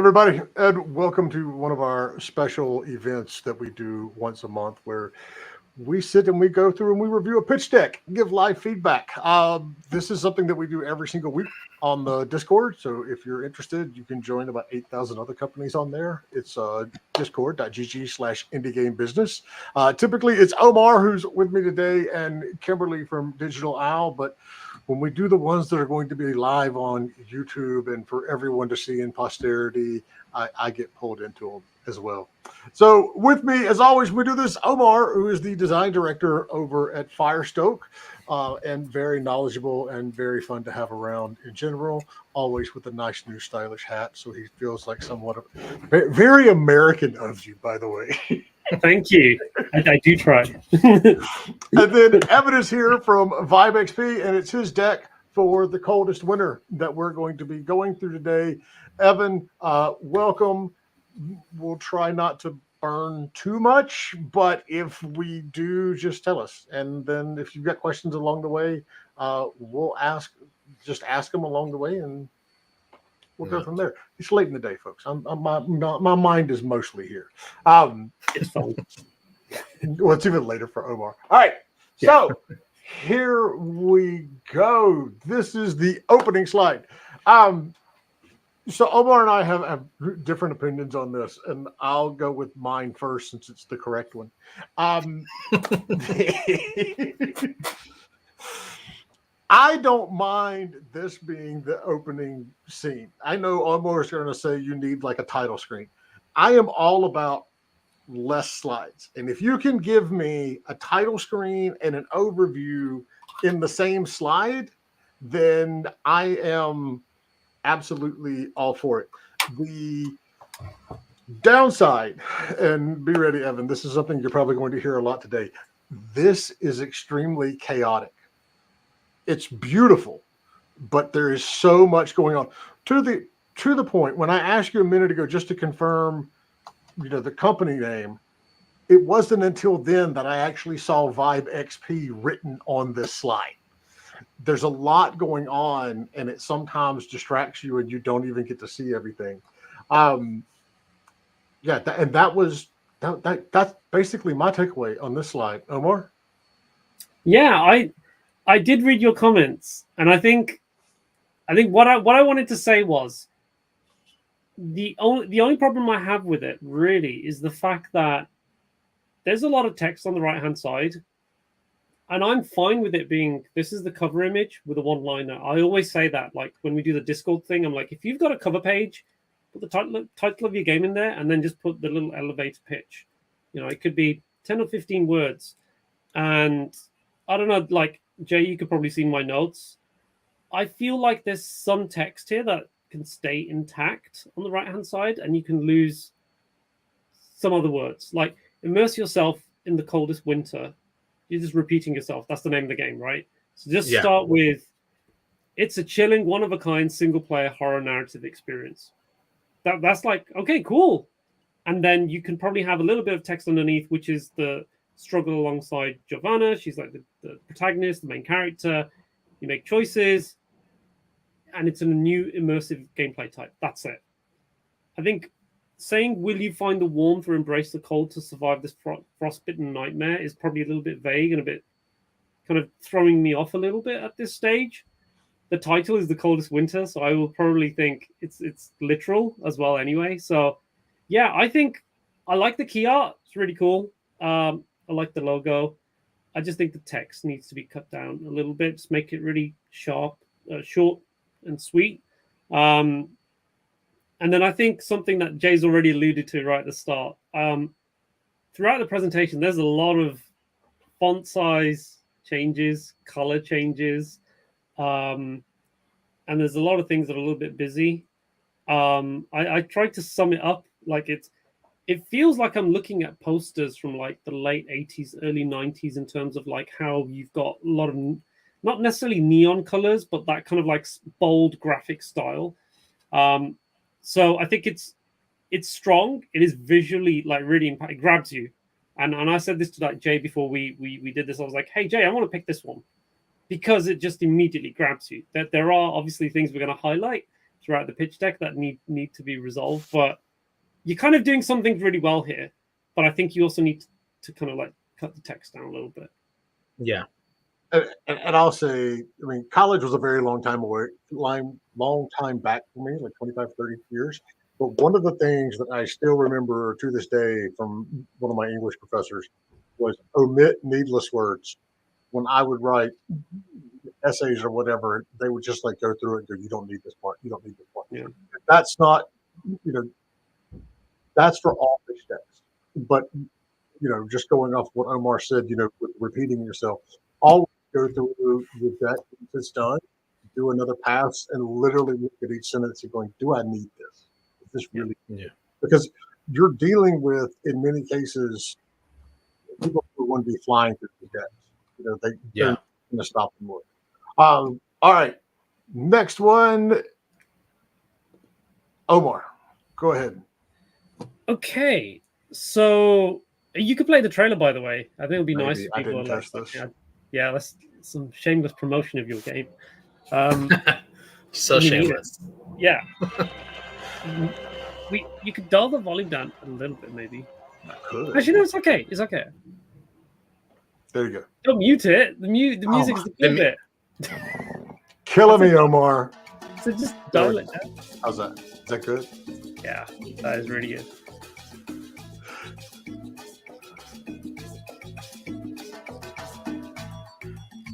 Everybody, and welcome to one of our special events that we do once a month where we sit and we go through and we review a pitch deck, give live feedback. This is something that we do every single week on the Discord. So if you're interested, you can join about 8,000 other companies on there. It's discord.gg/IndieGameBusiness. Typically, it's Omar who's with me today and Kimberly from Digital Owl. But when we do the ones that are going to be live on YouTube and for everyone to see in posterity, I get pulled into them as well. So with me, as always, we do this. Omar, who is the design director over at Firestoke, and very knowledgeable and very fun to have around in general, always with a nice new stylish hat. So he feels like somewhat of very American of you, by the way. Thank you. I do try. And then Evan is here from Vibe XP, and it's his deck for the coldest winter that we're going to be going through today. Evan, welcome. We'll try not to burn too much, but if we do, just tell us. And then if you've got questions along the way, we'll ask them along the way, and we'll go from there. It's late in the day, folks. My mind is mostly here. It's fun. Well, it's even later for Omar. All right. So here we go. This is the opening slide. So Omar and I have different opinions on this, and I'll go with mine first since it's the correct one. I don't mind this being the opening scene. I know Omar is going to say you need like a title screen. I am all about less slides. And if you can give me a title screen and an overview in the same slide, then I am absolutely all for it. The downside, and be ready, Evan, this is something you're probably going to hear a lot today. This is extremely chaotic. It's beautiful, but there is so much going on. To the point, when I asked you a minute ago just to confirm, the company name, it wasn't until then that I actually saw Vibe XP written on this slide. There's a lot going on, and it sometimes distracts you, and you don't even get to see everything. That's basically my takeaway on this slide. Omar? Yeah, I did read your comments, and I think what I wanted to say was the only problem I have with it really is the fact that there's a lot of text on the right hand side. And I'm fine with it being, this is the cover image with a one-liner. I always say that, like when we do the Discord thing, I'm like, if you've got a cover page, put the title of your game in there and then just put the little elevator pitch. It could be 10 or 15 words. And I don't know, like, Jay, you could probably see my notes. I feel like there's some text here that can stay intact on the right-hand side and you can lose some other words. Like, immerse yourself in the coldest winter. You're just repeating yourself. That's the name of the game, right? So just start with, it's a chilling, one-of-a-kind, single-player horror narrative experience. That's like, okay, cool. And then you can probably have a little bit of text underneath, which is the struggle alongside Giovanna. She's like the protagonist, the main character. You make choices, and it's a new immersive gameplay type. That's it. I think saying, will you find the warmth or embrace the cold to survive this frostbitten nightmare is probably a little bit vague and a bit kind of throwing me off a little bit at this stage. The title is The Coldest Winter, so I will probably think it's literal as well anyway. So, yeah, I think I like the key art. It's really cool. I like the logo. I just think the text needs to be cut down a little bit. Just make it really sharp, short and sweet. And then I think something that Jay's already alluded to right at the start. Throughout the presentation, there's a lot of font size changes, color changes, and there's a lot of things that are a little bit busy. I tried to sum it up. Like it feels like I'm looking at posters from like the late 80s, early 90s in terms of like how you've got a lot of, not necessarily neon colors, but that kind of like bold graphic style. So I think it's strong. It is visually like really impact. It grabs you. And I said this to like Jay before we did this. I was like, hey Jay, I want to pick this one because it just immediately grabs you. That there are obviously things we're going to highlight throughout the pitch deck that need to be resolved. But you're kind of doing something really well here. But I think you also need to kind of like cut the text down a little bit. Yeah. And I'll say, I mean, college was a very long time back for me, like 25, 30 years. But one of the things that I still remember to this day from one of my English professors was omit needless words. When I would write essays or whatever, they would just like go through it and go, you don't need this part. You don't need this part. Yeah. That's not, that's for all fish decks. But, just going off what Omar said, with repeating yourself, always go through the deck once it's done, do another pass, and literally look at each sentence and going, do I need this? Is this really? Yeah. Because you're dealing with, in many cases, people who want to be flying through the decks. They're going to stop them more. All right. Next one. Omar, go ahead. Okay. So you could play the trailer, by the way. I think it would be nice if I people didn't test this. Yeah, that's some shameless promotion of your game. So shameless. Yeah. You could dial the volume down a little bit, maybe. I could. Actually, no, it's okay. It's okay. There you go. Don't mute it. The music's the good bit. Killing me, Omar. So just dial it down. How's that? Is that good? Yeah, that is really good.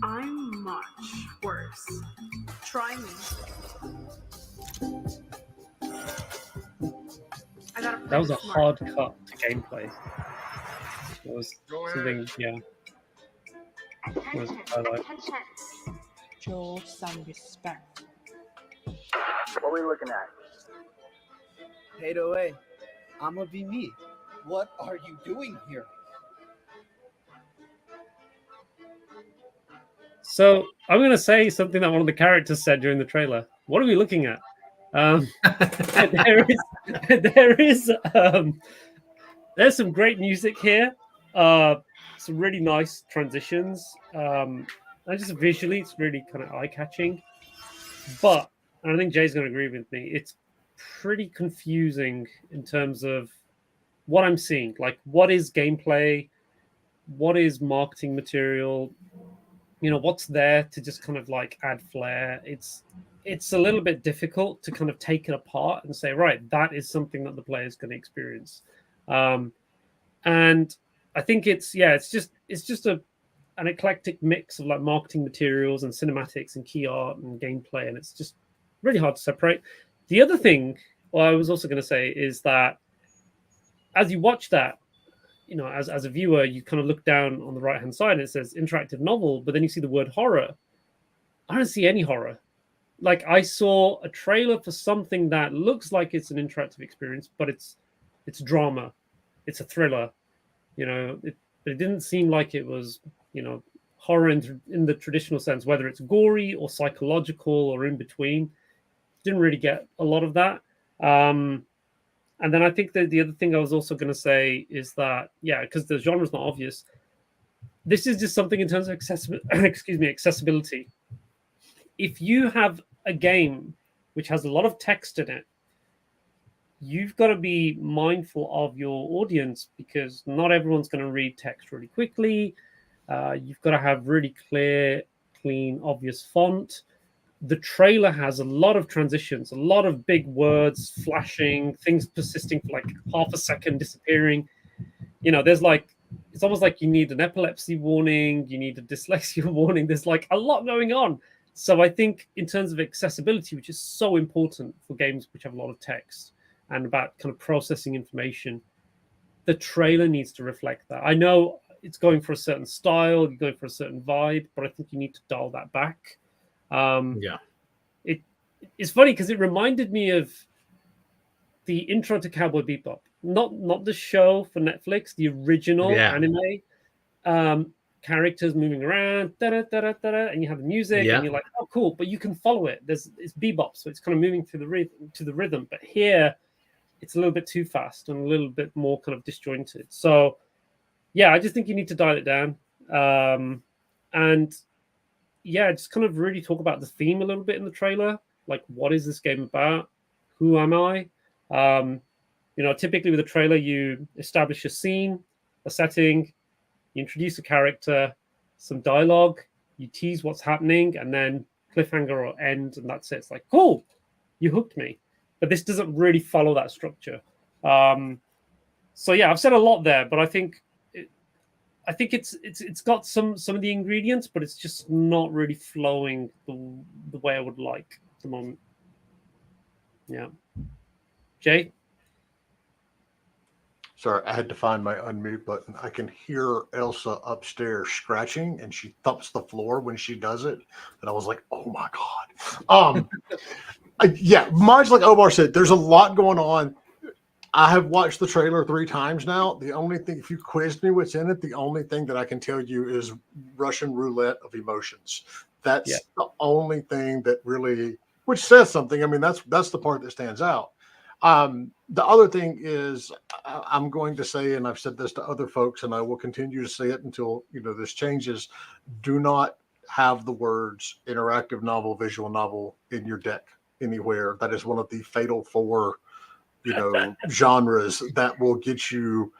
I'm much worse. Try me. That was a hard cut to gameplay. That was something, yeah. Attention. Show some respect. What are we looking at? 808. I'ma be me. What are you doing here? So I'm going to say something that one of the characters said during the trailer. What are we looking at? There's some great music here. Some really nice transitions. And just visually, it's really kind of eye-catching. But and I think Jay's going to agree with me. It's pretty confusing in terms of what I'm seeing. Like, what is gameplay? What is marketing material? What's there to just kind of like add flair? It's a little bit difficult to kind of take it apart and say, right, that is something that the player is going to experience. And I think it's just an eclectic mix of like marketing materials and cinematics and key art and gameplay, and it's just really hard to separate. The other thing, I was also going to say, is that as you watch that, as a viewer, you kind of look down on the right-hand side and it says interactive novel, but then you see the word horror. I don't see any horror. Like, I saw a trailer for something that looks like it's an interactive experience, but it's drama. It's a thriller. But it didn't seem like it was, horror in the traditional sense, whether it's gory or psychological or in between. Didn't really get a lot of that. And then I think that the other thing I was also going to say is that, because the genre is not obvious, this is just something in terms of accessibility. If you have a game which has a lot of text in it, you've got to be mindful of your audience, because not everyone's going to read text really quickly. You've got to have really clear, clean, obvious font. The trailer has a lot of transitions, a lot of big words flashing, things persisting for like half a second, disappearing. There's like, it's almost like you need an epilepsy warning, you need a dyslexia warning. There's like a lot going on. So I think in terms of accessibility, which is so important for games which have a lot of text and about kind of processing information, the trailer needs to reflect that. I know it's going for a certain style, you're going for a certain vibe, but I think you need to dial that back. It's funny because it reminded me of the intro to Cowboy Bebop, not the show for Netflix, the original anime. Characters moving around, and you have the music, and you're like, oh, cool. But you can follow it. It's bebop, so it's kind of moving through the rhythm. But here, it's a little bit too fast and a little bit more kind of disjointed. So, I just think you need to dial it down. Just kind of really talk about the theme a little bit in the trailer. Like, what is this game about? who am I? Typically with a trailer, you establish a scene, a setting, you introduce a character, some dialogue, you tease what's happening, and then cliffhanger or end, and that's it. It's like, cool, you hooked me. But this doesn't really follow that structure. So yeah, I've said a lot there, but I think it's got some of the ingredients, but it's just not really flowing the way I would like at the moment. Yeah, Jay. Sorry, I had to find my unmute button. I can hear Elsa upstairs scratching, and she thumps the floor when she does it. And I was like, "Oh my god!" Yeah, much like Omar said, there's a lot going on. I have watched the trailer 3 times now. The only thing, if you quizzed me what's in it, the only thing that I can tell you is Russian roulette of emotions. That's the only thing that really, which says something. I mean, that's the part that stands out. The other thing is, I'm going to say, and I've said this to other folks, and I will continue to say it until this changes. Do not have the words interactive novel, visual novel in your deck anywhere. That is one of the fatal 4 genres that will get you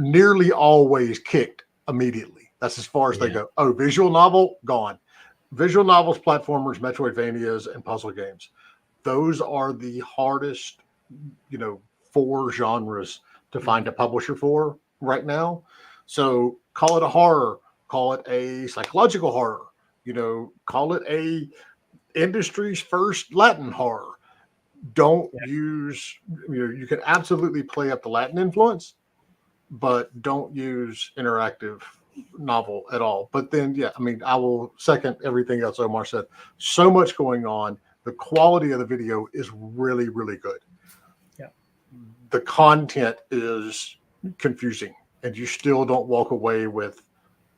nearly always kicked immediately. That's as far as they go. Oh, visual novel, gone. Visual novels, platformers, Metroidvanias, and puzzle games. Those are the hardest, 4 genres to find a publisher for right now. So call it a horror, call it a psychological horror, call it a industry's first Latin horror. Don't use, you can absolutely play up the Latin influence, but don't use interactive novel at all. But then, I will second everything else Omar said. So much going on. The quality of the video is really, really good. Yeah. The content is confusing, and you still don't walk away with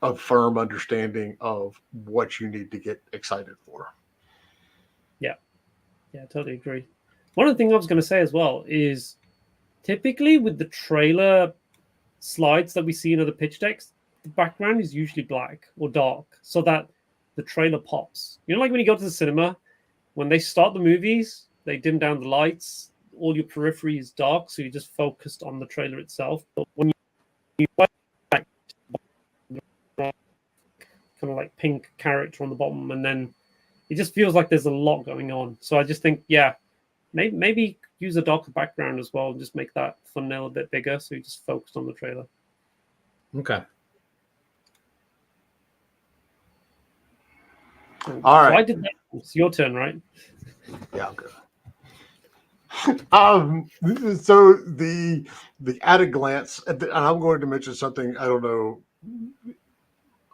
a firm understanding of what you need to get excited for. Yeah, I totally agree. One of the things I was going to say as well is typically with the trailer slides that we see in other pitch decks, the background is usually black or dark so that the trailer pops. Like when you go to the cinema, when they start the movies, they dim down the lights, all your periphery is dark, so you're just focused on the trailer itself. But when you kind of like pink character on the bottom, and then it just feels like there's a lot going on. So I just think, maybe use a darker background as well and just make that thumbnail a bit bigger so you just focused on the trailer. Okay. All right. So I did that. It's your turn, right? Yeah, okay. So the at a glance, and I'm going to mention something. I don't know.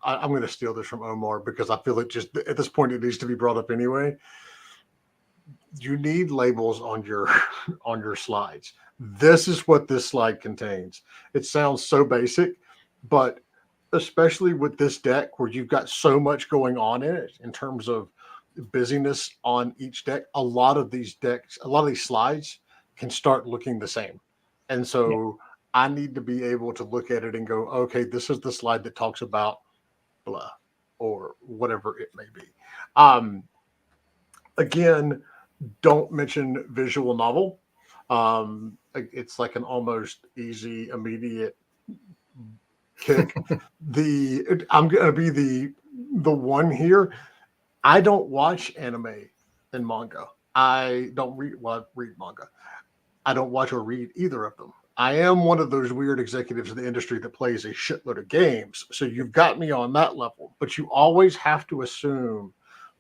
I'm going to steal this from Omar because I feel it just at this point it needs to be brought up anyway. You need labels on your slides. This is what this slide contains. It sounds so basic, but especially with this deck where you've got so much going on in it in terms of busyness on each deck, a lot of these slides can start looking the same. And so I need to be able to look at it and go, okay, this is the slide that talks about blah or whatever it may be. Again, don't mention visual novel. It's like an almost easy, immediate kick. I'm going to be the one here. I don't watch anime and manga. I don't read. Well, I read manga. I don't watch or read either of them. I am one of those weird executives in the industry that plays a shitload of games. So you've got me on that level, but you always have to assume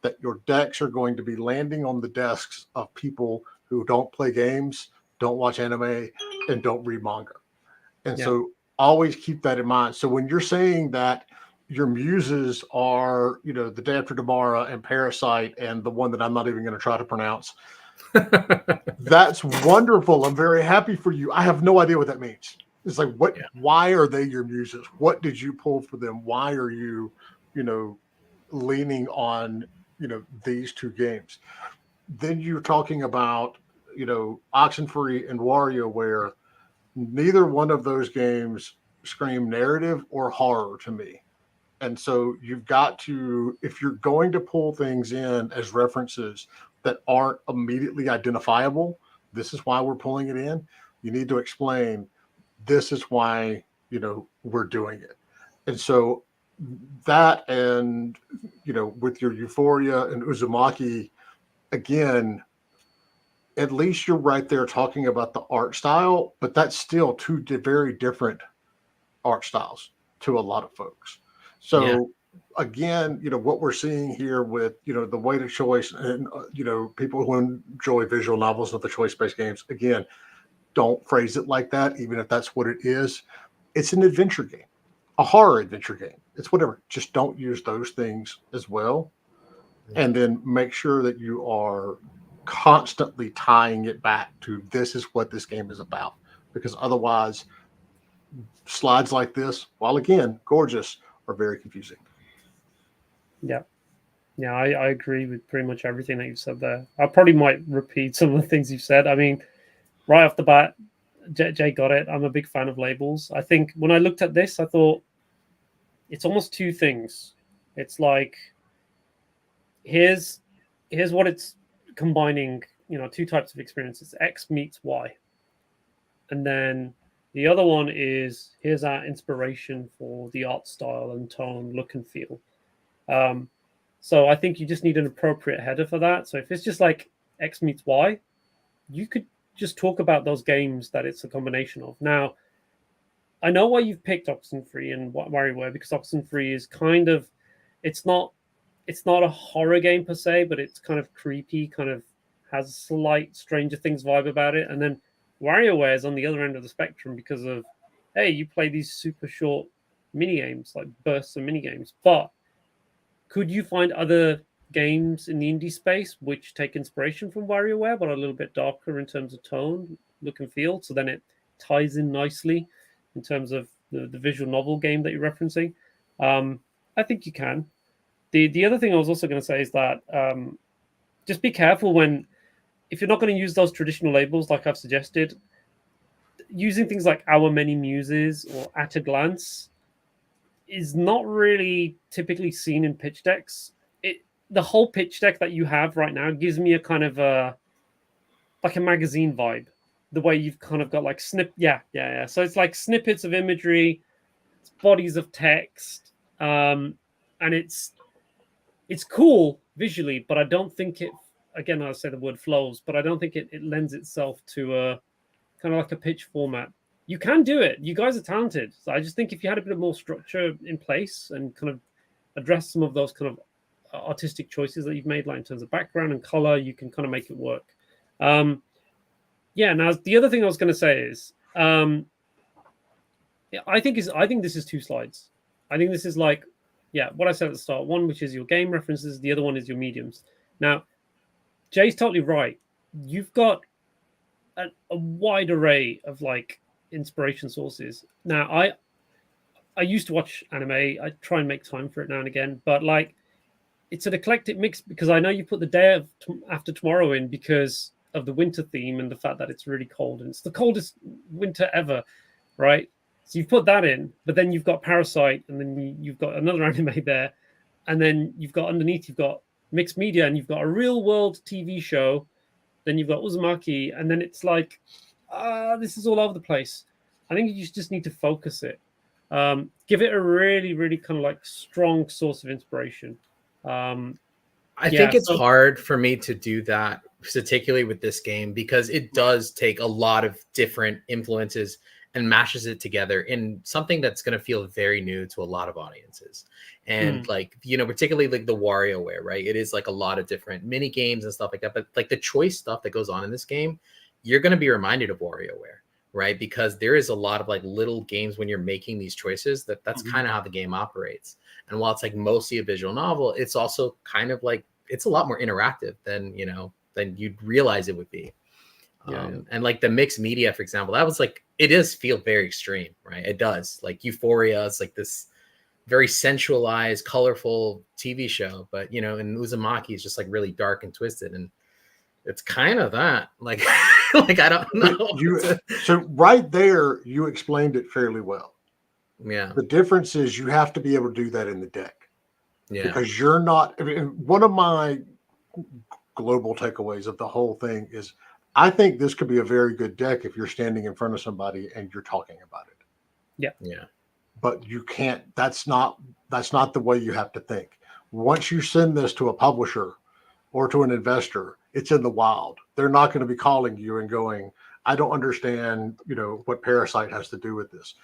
that your decks are going to be landing on the desks of people who don't play games, don't watch anime, and don't read manga. And so always keep that in mind. So when you're saying that your muses are, The Day After Tomorrow and Parasite and the one that I'm not even going to try to pronounce, that's wonderful. I'm very happy for you. I have no idea what that means. It's like, what? Why are they your muses? What did you pull for them? Why are you, leaning on, these 2 games? Then you're talking about, Oxenfree and WarioWare. Neither one of those games scream narrative or horror to me. And so you've got to, if you're going to pull things in as references, that aren't immediately identifiable. This is why we're pulling it in. You need to explain, this is why, we're doing it. And so that, and, with your Euphoria and Uzumaki, again, at least you're right there talking about the art style, but that's still two very different art styles to a lot of folks. So again, what we're seeing here with, the weighted choice and, people who enjoy visual novels and the choice-based games, again, don't phrase it like that, even if that's what it is. It's an adventure game, a horror adventure game. It's whatever. Just don't use those things as well. And then make sure that you are constantly tying it back to, this is what this game is about. Because otherwise, slides like this, while again gorgeous, are very confusing. Yeah, I agree with pretty much everything that you've said there. I probably might repeat some of the things you've said. I mean, right off the bat, Jay got it. I'm a big fan of labels. I think when I looked at this, I thought it's almost two things. It's like, here's what it's combining, two types of experiences. X meets Y. And then the other one is, here's our inspiration for the art style and tone, look and feel. So I think you just need an appropriate header for that. So if it's just like X meets Y, you could just talk about those games that it's a combination of. Now, I know why you've picked Oxenfree and WarioWare, because Oxenfree is kind of, it's not a horror game per se, but it's kind of creepy, kind of has a slight Stranger Things vibe about it. And then WarioWare is on the other end of the spectrum because of, hey, you play these super short mini games, like bursts of mini games. But could you find other games in the indie space which take inspiration from WarioWare, but are a little bit darker in terms of tone, look and feel? So then it ties in nicely in terms of the visual novel game that you're referencing. I think you can. The other thing I was also going to say is that just be careful if you're not going to use those traditional labels like I've suggested, using things like Our Many Muses or At a Glance is not really typically seen in pitch decks. The whole pitch deck that you have right now gives me a kind of like a magazine vibe. The way you've kind of got like So it's like snippets of imagery, it's bodies of text, and it's cool visually, but I don't think it. Again, I'll say the word flows, but I don't think it lends itself to a kind of like a pitch format. You can do it. You guys are talented. So I just think if you had a bit of more structure in place and kind of address some of those kind of artistic choices that you've made, like in terms of background and color, you can kind of make it work. Now the other thing I was going to say is, I think this is two slides. I think this is like, what I said at the start. One, which is your game references. The other one is your mediums. Now, Jay's totally right. You've got a wide array of like inspiration sources. Now, I used to watch anime. I try and make time for it now and again, but like, it's an eclectic mix, because I know you put the day after tomorrow in because of the winter theme and the fact that it's really cold, and it's the coldest winter ever, right? So you've put that in, but then you've got Parasite, and then you've got another anime there, and then you've got underneath, you've got mixed media, and you've got a real world TV show, then you've got Uzumaki, and then it's like, this is all over the place. I think you just need to focus it. Give it a really, really kind of like strong source of inspiration. I think it's hard for me to do that, particularly with this game, because it does take a lot of different influences and mashes it together in something that's going to feel very new to a lot of audiences. And like, particularly like the WarioWare, right? It is like a lot of different mini games and stuff like that. But like the choice stuff that goes on in this game, you're going to be reminded of WarioWare, right? Because there is a lot of like little games when you're making these choices that's kind of how the game operates. And while it's like mostly a visual novel, it's also kind of like, it's a lot more interactive than you'd realize it would be. And like the mixed media, for example, that was like, it does feel very extreme, right? It does. Like Euphoria is like this very sensualized, colorful TV show, but and Uzumaki is just like really dark and twisted, and it's kind of that. Like, like I don't know. So right there, you explained it fairly well. Yeah. The difference is you have to be able to do that in the deck. Yeah. Because you're not. I mean, one of my global takeaways of the whole thing is I think this could be a very good deck if you're standing in front of somebody and you're talking about it. Yeah. But you can't, that's not the way you have to think. Once you send this to a publisher or to an investor, it's in the wild. They're not going to be calling you and going, I don't understand, what Parasite has to do with this.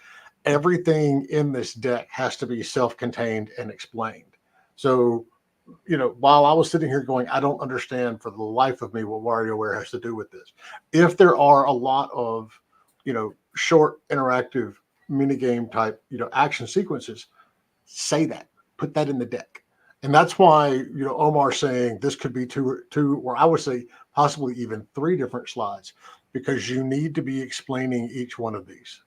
Everything in this deck has to be self-contained and explained. So, while I was sitting here going, I don't understand for the life of me what WarioWare has to do with this. If there are a lot of, short interactive minigame type, action sequences, say that, put that in the deck. And that's why, Omar saying this could be two, or I would say possibly even 3 different slides, because you need to be explaining each one of these.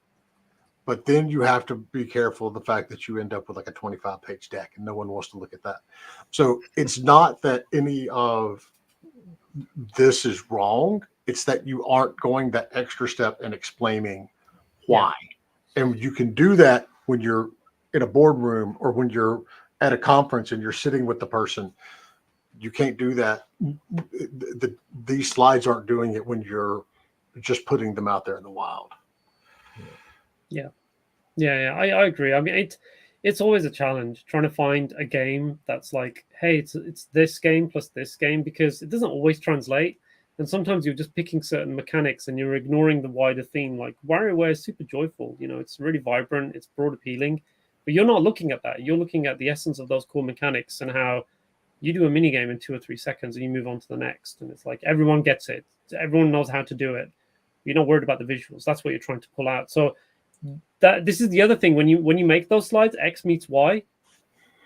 But then you have to be careful of the fact that you end up with like a 25-page deck and no one wants to look at that. So it's not that any of this is wrong. It's that you aren't going that extra step in explaining why. Yeah. And you can do that when you're in a boardroom or when you're at a conference and you're sitting with the person. You can't do that. These slides aren't doing it when you're just putting them out there in the wild. Yeah, I agree. I mean, it's always a challenge trying to find a game that's like, hey, it's this game plus this game, because it doesn't always translate. And sometimes you're just picking certain mechanics and you're ignoring the wider theme. Like WarioWare is super joyful. It's really vibrant. It's broad appealing. But you're not looking at that. You're looking at the essence of those core mechanics and how you do a mini game in 2 or 3 seconds and you move on to the next. And it's like everyone gets it. Everyone knows how to do it. You're not worried about the visuals. That's what you're trying to pull out. So this is the other thing. When you make those slides, X meets Y,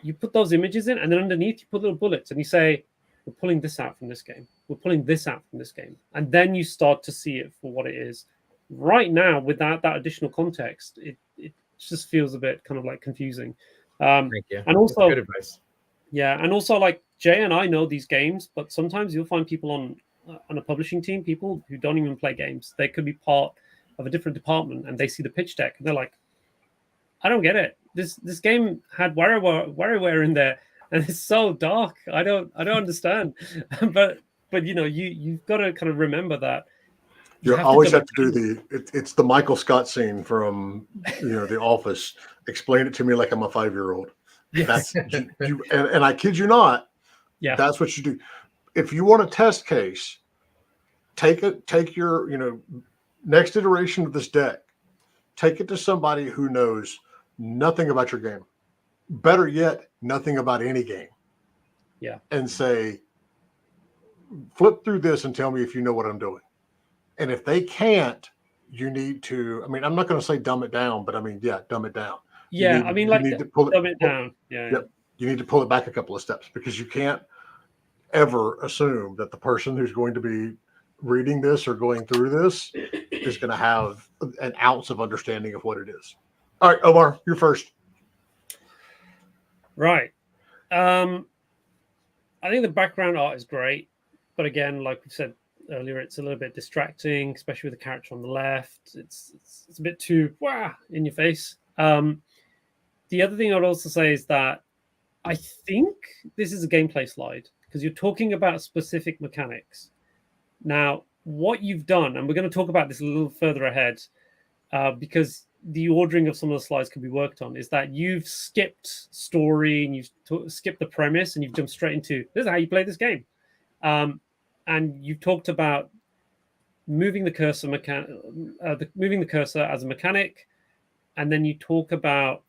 you put those images in, and then underneath you put little bullets, and you say, we're pulling this out from this game. We're pulling this out from this game. And then you start to see it for what it is. Right now, without that additional context, it just feels a bit kind of like confusing. Thank you. And also, good advice. Yeah, and also like Jay and I know these games, but sometimes you'll find people on a publishing team, people who don't even play games. They could be part of a different department, and they see the pitch deck and they're like, I don't get it. This game had WarioWare in there, and it's so dark. I don't understand. but you've got to kind of remember that. You always have to do it's the Michael Scott scene from The Office. Explain it to me like I'm a 5-year-old. Yes. And I kid you not. Yeah, that's what you do. If you want a test case, take your next iteration of this deck, take it to somebody who knows nothing about your game. Better yet, nothing about any game. Yeah. And say, flip through this and tell me if you know what I'm doing. And if they can't, you need to, I'm not going to say dumb it down, but dumb it down. Yeah, you need to pull it down. Yeah. Yep. You need to pull it back a couple of steps, because you can't ever assume that the person who's going to be reading this or going through this is going to have an ounce of understanding of what it is. All right, Omar, you're first. Right. I think the background art is great, but again, like we said earlier, it's a little bit distracting, especially with the character on the left. It's a bit too in your face. The other thing I'd also say is that I think this is a gameplay slide, because you're talking about specific mechanics. Now, what you've done, and we're going to talk about this a little further ahead, because the ordering of some of the slides can be worked on, is that you've skipped story and you've skipped the premise and you've jumped straight into, this is how you play this game. And you've talked about moving the cursor moving the cursor as a mechanic, and then you talk about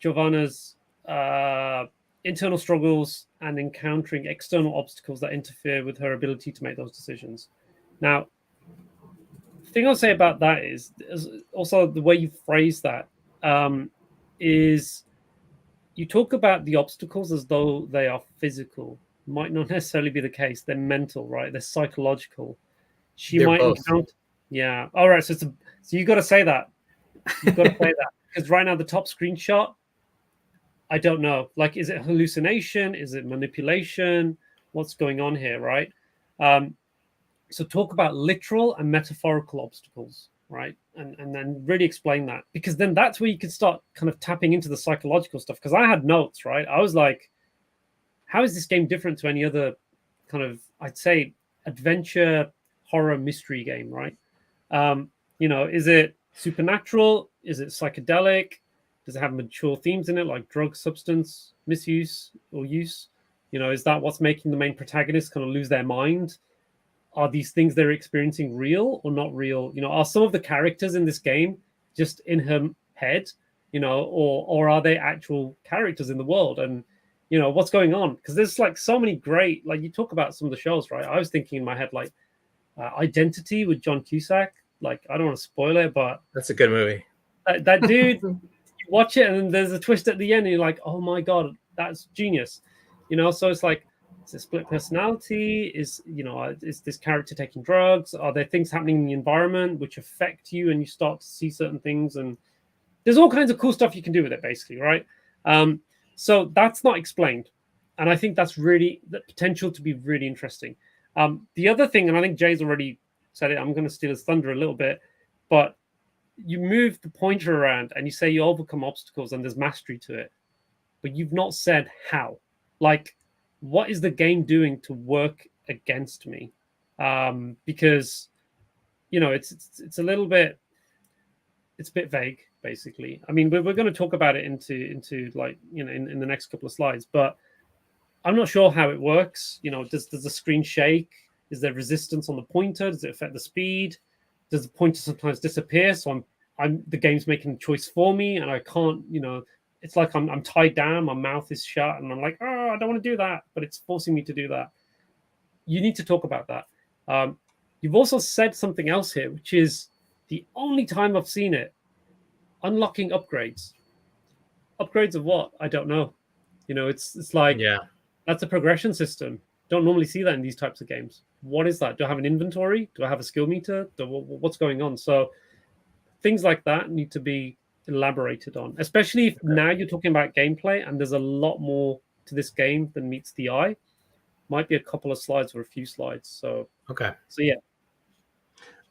Giovanna's internal struggles and encountering external obstacles that interfere with her ability to make those decisions. Now, the thing I'll say about that is also the way you phrase that is you talk about the obstacles as though they are physical. Might not necessarily be the case. They're mental, right? They're psychological. They're might both. encounter. Yeah. All right. So you got to say that. You've got to say that, because right now the top screenshot, I don't know. Like, is it hallucination? Is it manipulation? What's going on here, right? So talk about literal and metaphorical obstacles, right? And then really explain that, because then that's where you can start kind of tapping into the psychological stuff. Because I had notes, right? I was like, how is this game different to any other kind of, I'd say, adventure horror mystery game, right? Is it supernatural? Is it psychedelic? Does it have mature themes in it, like drug substance misuse or use? Is that what's making the main protagonist kind of lose their mind? Are these things they're experiencing real or not real? Are some of the characters in this game just in her head, or are they actual characters in the world? And what's going on? Because there's like so many great, like you talk about some of the shows, right? I was thinking in my head like Identity with John Cusack. Like, I don't want to spoil it, but that's a good movie. That dude, you watch it and then there's a twist at the end, and you're like, oh my god, that's genius. So it's like, is it split personality? Is this character taking drugs? Are there things happening in the environment which affect you and you start to see certain things? And there's all kinds of cool stuff you can do with it, basically, right? So that's not explained. And I think that's really the potential to be really interesting. The other thing, and I think Jay's already said it, I'm going to steal his thunder a little bit, but you move the pointer around and you say you overcome obstacles and there's mastery to it, but you've not said how. Like, what is the game doing to work against me? Because it's a little bit, it's a bit vague, basically. I mean, we're going to talk about it into like in the next couple of slides, but I'm not sure how it works. Does the screen shake? Is there resistance on the pointer? Does it affect the speed? Does the pointer sometimes disappear? So the game's making a choice for me, and I can't. It's like I'm tied down. My mouth is shut, and I'm like, oh, I don't want to do that, but it's forcing me to do that. You need to talk about that. You've also said something else here, which is the only time I've seen it: unlocking upgrades. Upgrades of what? I don't know. It's like, yeah, that's a progression system. Don't normally see that in these types of games. What is that? Do I have an inventory? Do I have a skill meter? What's going on? So things like that need to be elaborated on, especially if now you're talking about gameplay and there's a lot more to this game than meets the eye. Might be a couple of slides or a few slides. So yeah.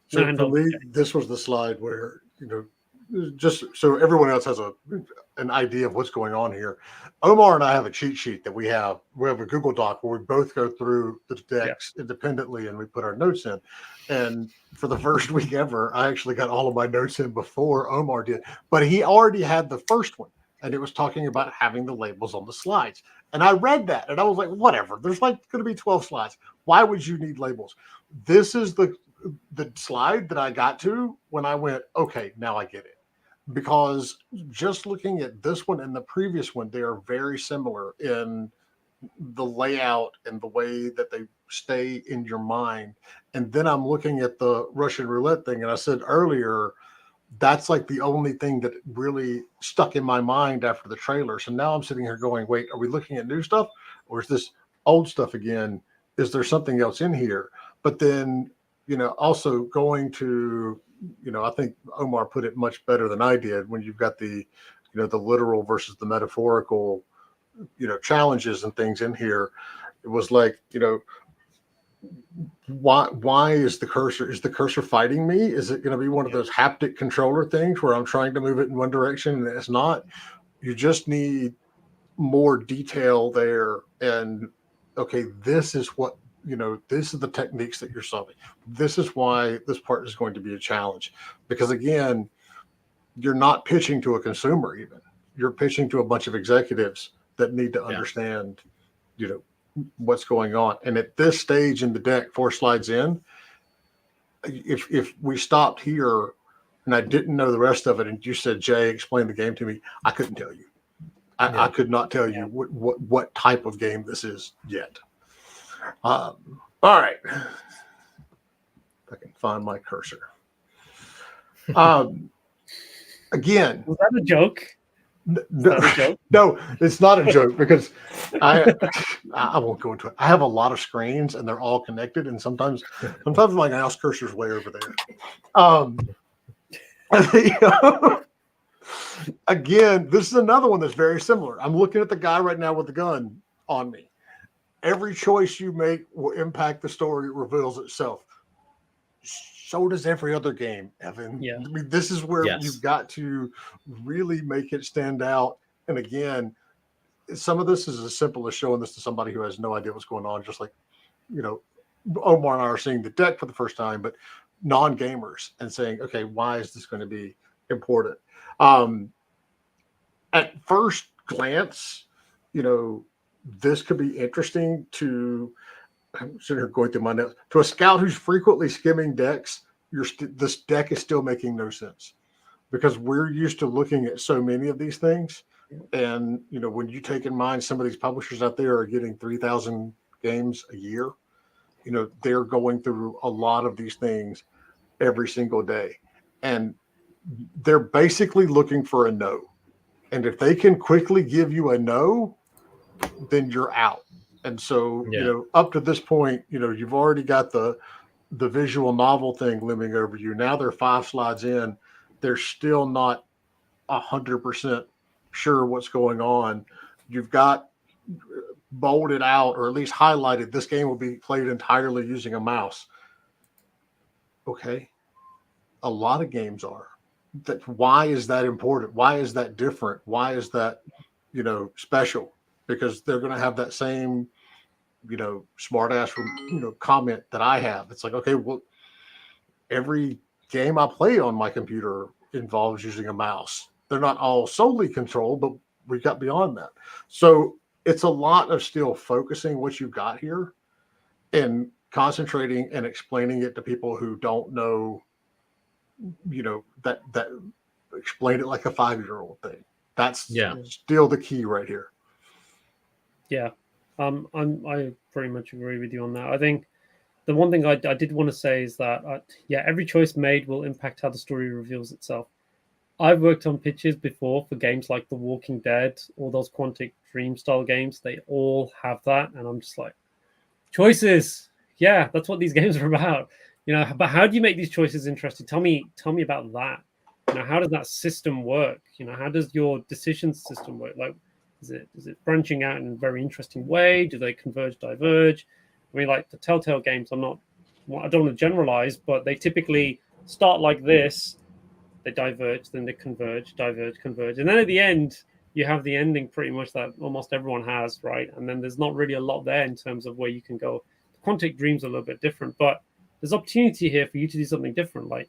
So for me, this was the slide where just so everyone else has an idea of what's going on here. Omar and I have a cheat sheet that we have a Google Doc where we both go through the decks independently and we put our notes in. And for the first week ever, I actually got all of my notes in before Omar did, but he already had the first one, and it was talking about having the labels on the slides. And I read that and I was like, whatever, there's like going to be 12 slides. Why would you need labels? This is the slide that I got to when I went, okay, now I get it. Because just looking at this one and the previous one, they are very similar in the layout and the way that they stay in your mind. And then I'm looking at the Russian roulette thing, and I said earlier, that's like the only thing that really stuck in my mind after the trailer. So now I'm sitting here going, wait, are we looking at new stuff, or is this old stuff again? Is there something else in here? But then, also going to, I think Omar put it much better than I did when you've got the, the literal versus the metaphorical, challenges and things in here. It was like, why is the cursor fighting me? Is it going to be one of those haptic controller things where I'm trying to move it in one direction and it's not? You just need more detail there. And okay, this is what, this is the techniques that you're solving. This is why this part is going to be a challenge, because again, you're not pitching to a consumer. Even you're pitching to a bunch of executives that need to understand, what's going on. And at this stage in the deck, 4 slides in, if we stopped here and I didn't know the rest of it, and you said, Jay, explain the game to me, I couldn't tell you. I could not tell you what type of game this is yet. All right. If I can find my cursor. Again. Was that a joke? No, it's not a joke, because I won't go into it. I have a lot of screens and they're all connected, and sometimes my mouse cursor's way over there. Again, this is another one that's very similar. I'm looking at the guy right now with the gun on me. Every choice you make will impact the story. It reveals itself. So does every other game, Evan. Yeah. I mean, this is where you've got to really make it stand out. And again, some of this is as simple as showing this to somebody who has no idea what's going on. Just like, Omar and I are seeing the deck for the first time, but non-gamers, and saying, okay, why is this going to be important? At first glance, this could be interesting to, I'm sitting here going through my notes, to a scout who's frequently skimming decks. This deck is still making no sense, because we're used to looking at so many of these things. And, when you take in mind some of these publishers out there are getting 3,000 games a year, they're going through a lot of these things every single day. And they're basically looking for a no. And if they can quickly give you a no, then you're out. And so, up to this point, you've already got the visual novel thing looming over you. Now they're 5 slides in. They're still not 100% sure what's going on. You've got bolded out, or at least highlighted, this game will be played entirely using a mouse. Okay. A lot of games are. Why is that important? Why is that different? Why is that, special? Because they're going to have that same, smart ass, comment that I have. It's like, okay, well, every game I play on my computer involves using a mouse. They're not all solely controlled, but we got beyond that. So it's a lot of still focusing what you've got here and concentrating and explaining it to people who don't know, that explain it like a 5-year-old thing. That's still the key right here. Yeah. I pretty much agree with you on that. I think the one thing I did want to say is that, every choice made will impact how the story reveals itself. I've worked on pitches before for games like The Walking Dead or those Quantic Dream style games. They all have that. And I'm just like, choices. Yeah, that's what these games are about. But how do you make these choices interesting? Tell me about that. How does that system work? How does your decision system work? Like, is it branching out in a very interesting way? Do they converge, diverge? I mean, like the Telltale games, I don't want to generalize, but they typically start like this. They diverge, then they converge, diverge, converge. And then at the end, you have the ending pretty much that almost everyone has, right? And then there's not really a lot there in terms of where you can go. Quantic Dream's a little bit different, but there's opportunity here for you to do something different. Like,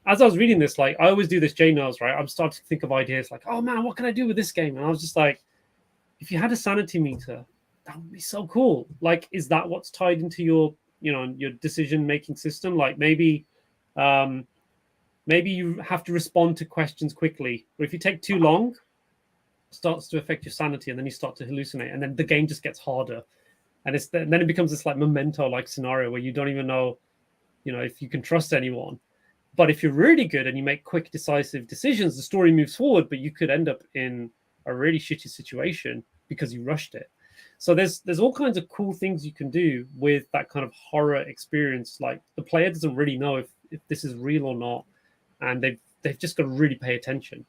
as I was reading this, like, I always do this, Jay knows, right? I'm starting to think of ideas like, oh man, what can I do with this game? And I was just like, if you had a sanity meter, that would be so cool. Like, is that what's tied into your, your decision-making system? Like maybe you have to respond to questions quickly, but if you take too long, it starts to affect your sanity, and then you start to hallucinate, and then the game just gets harder. And then it becomes this like Memento-like scenario where you don't even know, if you can trust anyone. But if you're really good and you make quick, decisive decisions, the story moves forward, but you could end up in a really shitty situation because you rushed it. So there's all kinds of cool things you can do with that kind of horror experience. Like, the player doesn't really know if this is real or not, and they've just got to really pay attention.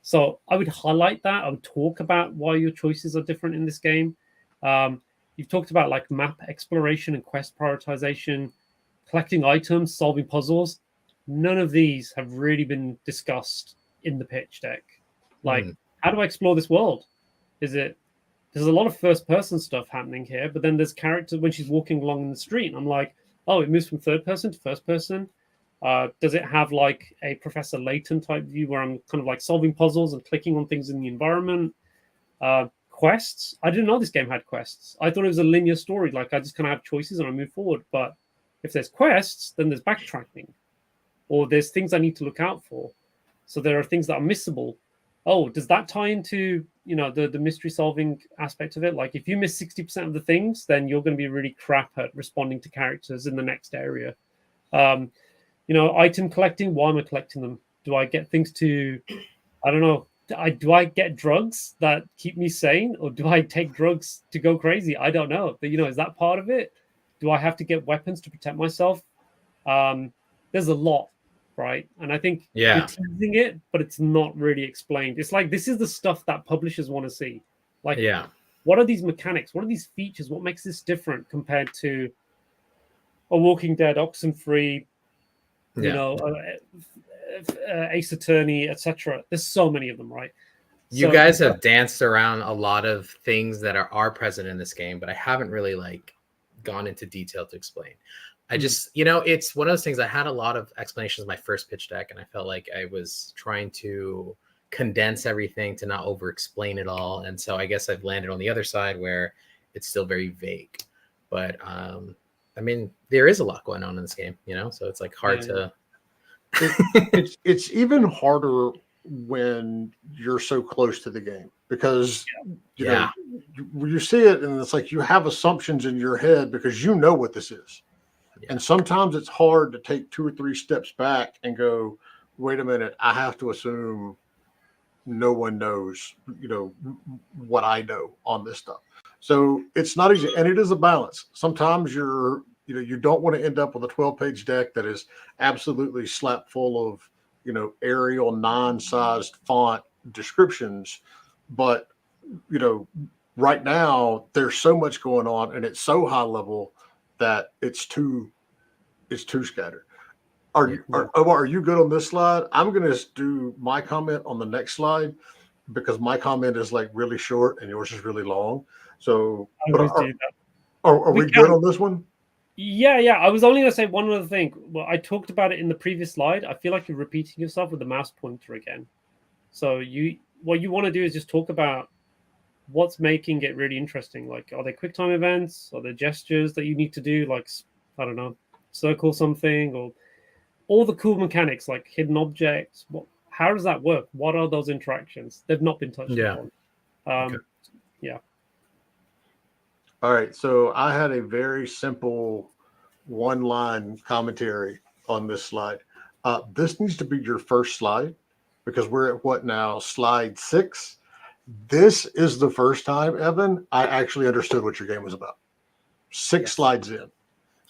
So I would highlight that. I would talk about why your choices are different in this game. You've talked about like map exploration and quest prioritization, collecting items, solving puzzles. None of these have really been discussed in the pitch deck. Like, how do I explore this world? There's a lot of first person stuff happening here, but then there's characters when she's walking along in the street. I'm like, oh, it moves from third person to first person. Does it have like a Professor Layton type view where I'm kind of like solving puzzles and clicking on things in the environment? Quests. I didn't know this game had quests. I thought it was a linear story. Like, I just kind of have choices and I move forward. But if there's quests, then there's backtracking, or there's things I need to look out for. So there are things that are missable. Oh, does that tie into, the mystery solving aspect of it? Like, if you miss 60% of the things, then you're going to be really crap at responding to characters in the next area. Item collecting. Why am I collecting them? Do I get things to, I don't know. Do I get drugs that keep me sane, or do I take drugs to go crazy? I don't know. But, is that part of it? Do I have to get weapons to protect myself? There's a lot, right? And I think you're teasing it, but it's not really explained. It's like, this is the stuff that publishers want to see. Like, what are these mechanics? What are these features? What makes this different compared to a Walking Dead, Oxenfree, Ace Attorney, etc. There's so many of them, right? You guys have danced around a lot of things that are present in this game, but I haven't really gone into detail to explain. I just, it's one of those things. I had a lot of explanations in my first pitch deck, and I felt like I was trying to condense everything to not over explain it all. And so I guess I've landed on the other side where it's still very vague. But I mean, there is a lot going on in this game, so it's like hard to. It's even harder when you're so close to the game, because you see it and it's like you have assumptions in your head because you know what this is. And sometimes it's hard to take 2 or 3 steps back and go, wait a minute, I have to assume no one knows, what I know on this stuff. So it's not easy. And it is a balance. Sometimes you don't want to end up with a 12-page deck that is absolutely slap full of, Arial 9-sized font descriptions. But, right now there's so much going on and it's so high level that it's too scattered. Are you good on this slide? I'm going to do my comment on the next slide because my comment is like really short and yours is really long. So are we good on this one? Yeah. I was only going to say one other thing. Well, I talked about it in the previous slide. I feel like you're repeating yourself with the mouse pointer again. So what you want to do is just talk about what's making it really interesting. Like, are there quick time events? Are there gestures that you need to do? Like, I don't know, circle something, or all the cool mechanics like hidden objects. How does that work? What are those interactions? They've not been touched upon. Yeah. All right. So I had a very simple 1-line commentary on this slide. This needs to be your first slide because we're at what now? Slide 6. This is the first time, Evan, I actually understood what your game was about. 6 slides in.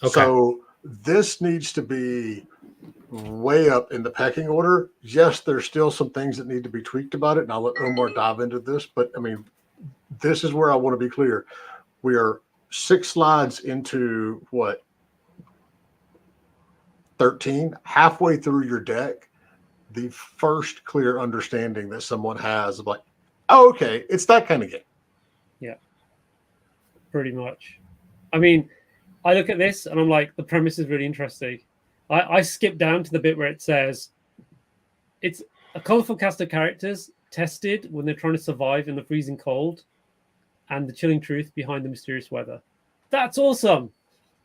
Okay. So this needs to be way up in the pecking order. Yes, there's still some things that need to be tweaked about it, and I'll let Omar dive into this. But, I mean, this is where I want to be clear. We are 6 slides into, 13? Halfway through your deck, the first clear understanding that someone has of like, oh, okay, it's that kind of game. Yeah, pretty much. I mean, I look at this and I'm like, the premise is really interesting. I skip down to the bit where it says it's a colorful cast of characters tested when they're trying to survive in the freezing cold and the chilling truth behind the mysterious weather. That's awesome.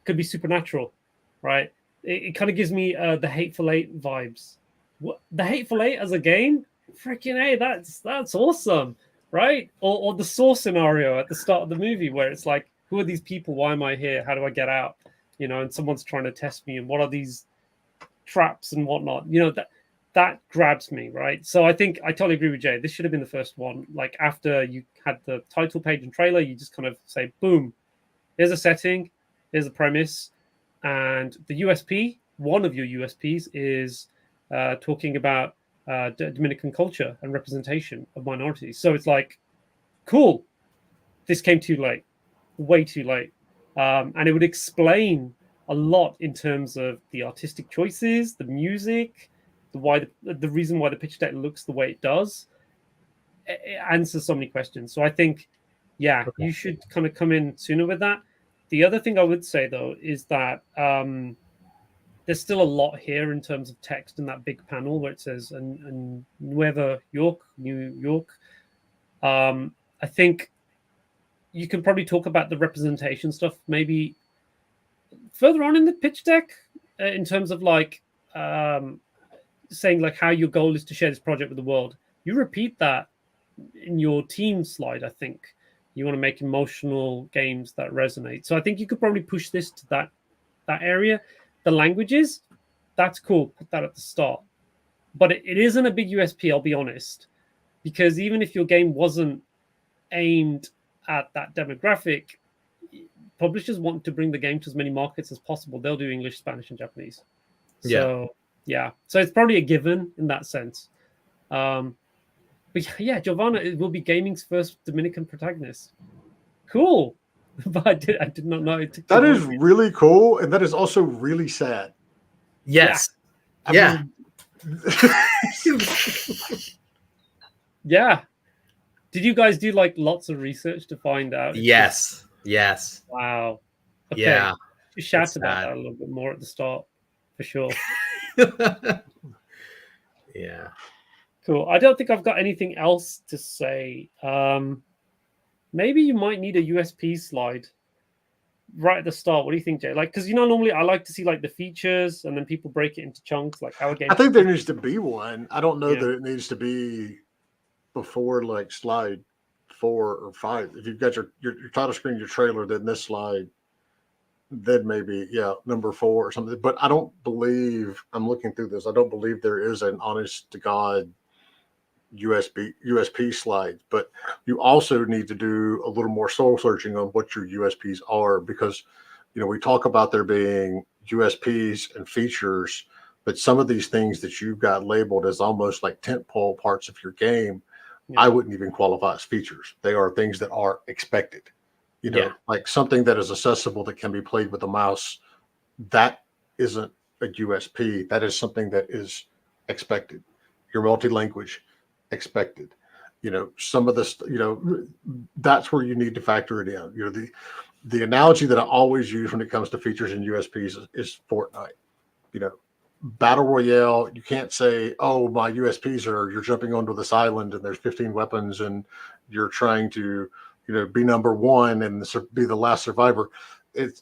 Could be supernatural, right? It kind of gives me the Hateful Eight vibes. The Hateful Eight as a game? Freaking A, that's awesome, right? Or the Saw scenario at the start of the movie where it's like, who are these people? Why am I here? How do I get out? And someone's trying to test me, and what are these traps and whatnot? That grabs me, right? So I think I totally agree with Jay. This should have been the first one. Like, after you had the title page and trailer, you just kind of say, boom, here's a setting, here's a premise, and the USP, one of your USPs is talking about Dominican culture and representation of minorities. So it's like, cool, this came too late, way too late. And it would explain a lot in terms of the artistic choices, the music, the reason why the pitch deck looks the way it does. It answers so many questions. So I think, you should kind of come in sooner with that. The other thing I would say, though, is that there's still a lot here in terms of text in that big panel where it says New York. I think you can probably talk about the representation stuff maybe further on in the pitch deck in terms of like saying like how your goal is to share this project with the world. You repeat that in your team slide. I think you want to make emotional games that resonate. So I think you could probably push this to that area. The languages, that's cool. Put that at the start. But it isn't a big USP, I'll be honest. Because even if your game wasn't aimed at that demographic, publishers want to bring the game to as many markets as possible. They'll do English, Spanish, and Japanese. So it's probably a given in that sense. But yeah, Giovanna, it will be gaming's first Dominican protagonist. Cool. But I did not know it. That is really cool, and that is also really sad. Yes. I mean, yeah. Did you guys do like lots of research to find out? Yes. Wow. Okay. Yeah. Just shout It's about sad. that a little bit more at the start, for sure. Yeah. Cool. I don't think I've got anything else to say. Maybe you might need a USP slide right at the start. What do you think, Jay? Like, because normally I like to see like the features, and then people break it into chunks, like how a game. I think there needs to be one. I don't know Yeah. that it needs to be before like slide 4 or 5. If you've got your title screen, your trailer, then this slide, then maybe number 4 or something. But I don't believe, I'm looking through this, I don't believe there is an honest to God USP slide. But you also need to do a little more soul searching on what your USPs are, because we talk about there being USPs and features, but some of these things that you've got labeled as almost like tentpole parts of your game, I wouldn't even qualify as features. They are things that are expected. Like something that is accessible that can be played with a mouse. That isn't a USP. That is something that is expected. Your multi-language, expected. Some of this, that's where you need to factor it in. The analogy that I always use when it comes to features and USPs is Fortnite. Battle Royale, you can't say, oh, my USPs are you're jumping onto this island and there's 15 weapons and you're trying to, be number 1 and be the last survivor.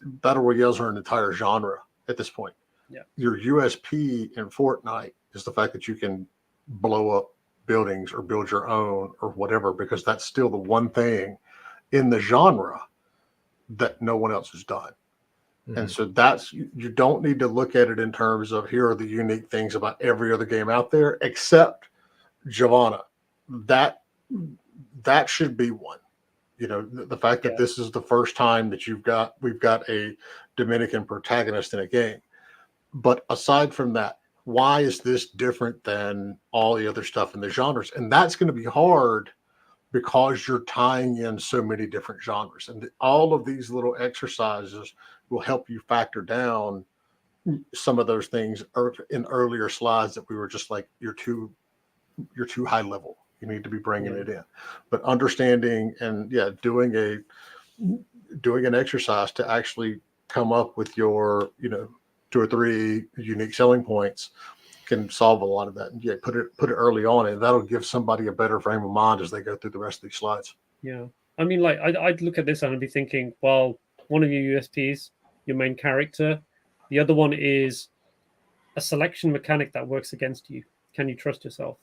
Battle Royales are an entire genre at this point. Yeah. Your USP in Fortnite is the fact that you can blow up buildings or build your own or whatever, because that's still the one thing in the genre that no one else has done. And so that's, you don't need to look at it in terms of here are the unique things about every other game out there except Giovanna. That should be one. The fact that this is the first time that we've got a Dominican protagonist in a game. But aside from that, why is this different than all the other stuff in the genres? And that's going to be hard because you're tying in so many different genres. And all of these little exercises will help you factor down some of those things in earlier slides that we were just like, you're too high level. You need to be bringing it in. But understanding and doing an exercise to actually come up with your 2 or 3 unique selling points can solve a lot of that. And put it early on, and that'll give somebody a better frame of mind as they go through the rest of these slides. Yeah. I mean, like, I'd look at this and I'd be thinking, well, one of your USPs, your main character. The other one is a selection mechanic that works against you. Can you trust yourself?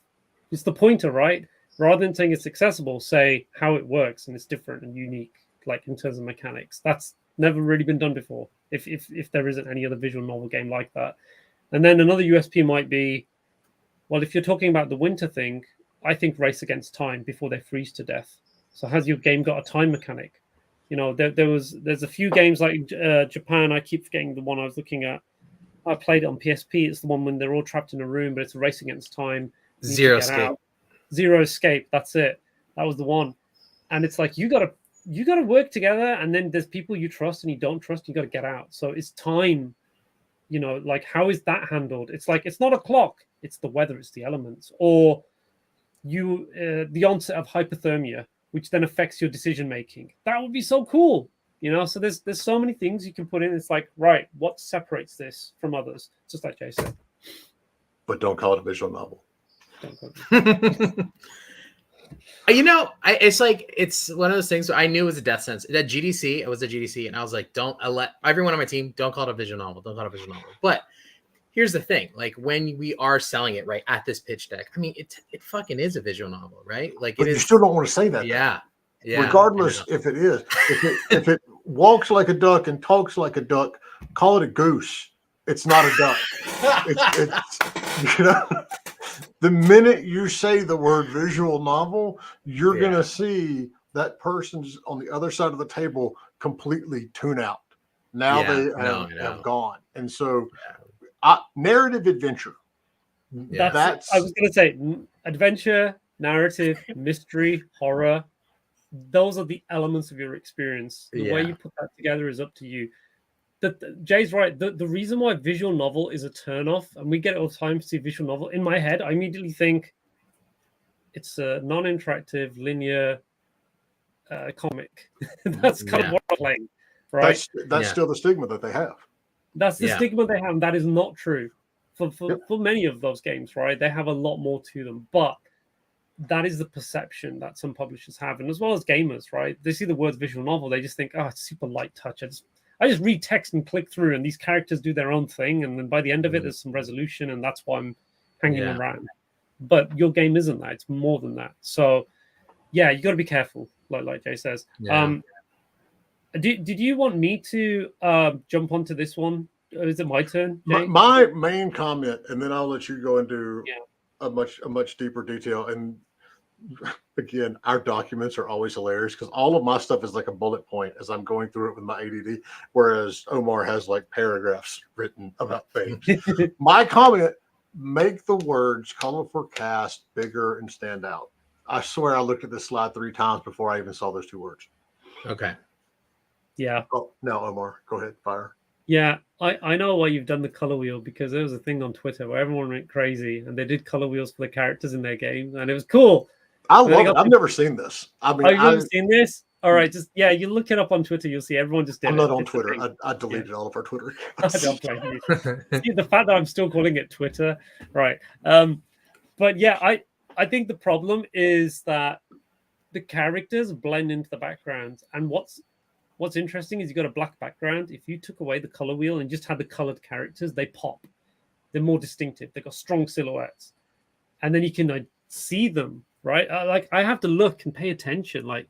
It's the pointer, right? Rather than saying it's accessible, say how it works and it's different and unique, like in terms of mechanics. That's never really been done before, if there isn't any other visual novel game like that. And then another USP might be, well, if you're talking about the winter thing, I think race against time before they freeze to death. So has your game got a time mechanic? There's a few games like Japan. I keep forgetting the one I was looking at. I played it on PSP. It's the one when they're all trapped in a room, but it's a race against time. Zero Escape. Out. Zero Escape. That's it. That was the one. And it's like you gotta work together, and then there's people you trust and you don't trust. You got to get out. So it's time. Like how is that handled? It's like it's not a clock. It's the weather. It's the elements, or the onset of hypothermia, which then affects your decision making. That would be so cool. So there's so many things you can put in. It's like, right, what separates this from others? Just like Jay said. But don't call it a visual novel. It's like, it's one of those things where I knew it was a death sentence. At GDC, it was a GDC, and I was like, I let everyone on my team, don't call it a visual novel. Don't call it a visual novel. But here's the thing. Like, when we are selling it, right, at this pitch deck, I mean, it fucking is a visual novel, right? Like, but you still don't want to say that. Yeah. Yeah. Regardless if it is. If it walks like a duck and talks like a duck, call it a goose. It's not a duck. It's the minute you say the word visual novel, you're going to see that person's on the other side of the table completely tune out. Now they have gone. And so narrative adventure. That's I was going to say adventure, narrative, mystery, horror. Those are the elements of your experience. The way you put that together is up to you. Jay's right. The reason why visual novel is a turnoff, and we get it all the time to see visual novel, in my head, I immediately think it's a non-interactive, linear comic. That's kind of what I'm playing. right? That's still the stigma that they have. That's the stigma they have. And that is not true for many of those games, right? They have a lot more to them, but that is the perception that some publishers have, and as well as gamers, right? They see the words visual novel, they just think, oh, it's super light touch. I just read text and click through, and these characters do their own thing, and then by the end of it, there's some resolution, and that's why I'm hanging around. But your game isn't that; it's more than that. So, yeah, you got to be careful, like Jay says. Yeah. Did you want me to jump onto this one? Or is it my turn, Jay? My main comment, and then I'll let you go into a much deeper detail. And again, our documents are always hilarious because all of my stuff is like a bullet point as I'm going through it with my ADD, whereas Omar has like paragraphs written about things. My comment: make the words colorful cast bigger and stand out. I swear I looked at this slide 3 times before I even saw those 2 words. Okay. Yeah. Oh, now Omar, go ahead, fire. Yeah, I know why you've done the color wheel, because there was a thing on Twitter where everyone went crazy and they did color wheels for the characters in their game, and it was cool. I love it. I've never seen this. I mean, you've never seen this? All right, you look it up on Twitter. You'll see everyone just did it. I'm not on Twitter. I deleted all of our Twitter accounts. I don't blame you. See, the fact that I'm still calling it Twitter, right? But yeah, I think the problem is that the characters blend into the background, and what's interesting is you got a black background. If you took away the color wheel and just had the colored characters, they pop. They're more distinctive. They've got strong silhouettes, and then you can see them. Right, like I have to look and pay attention. Like,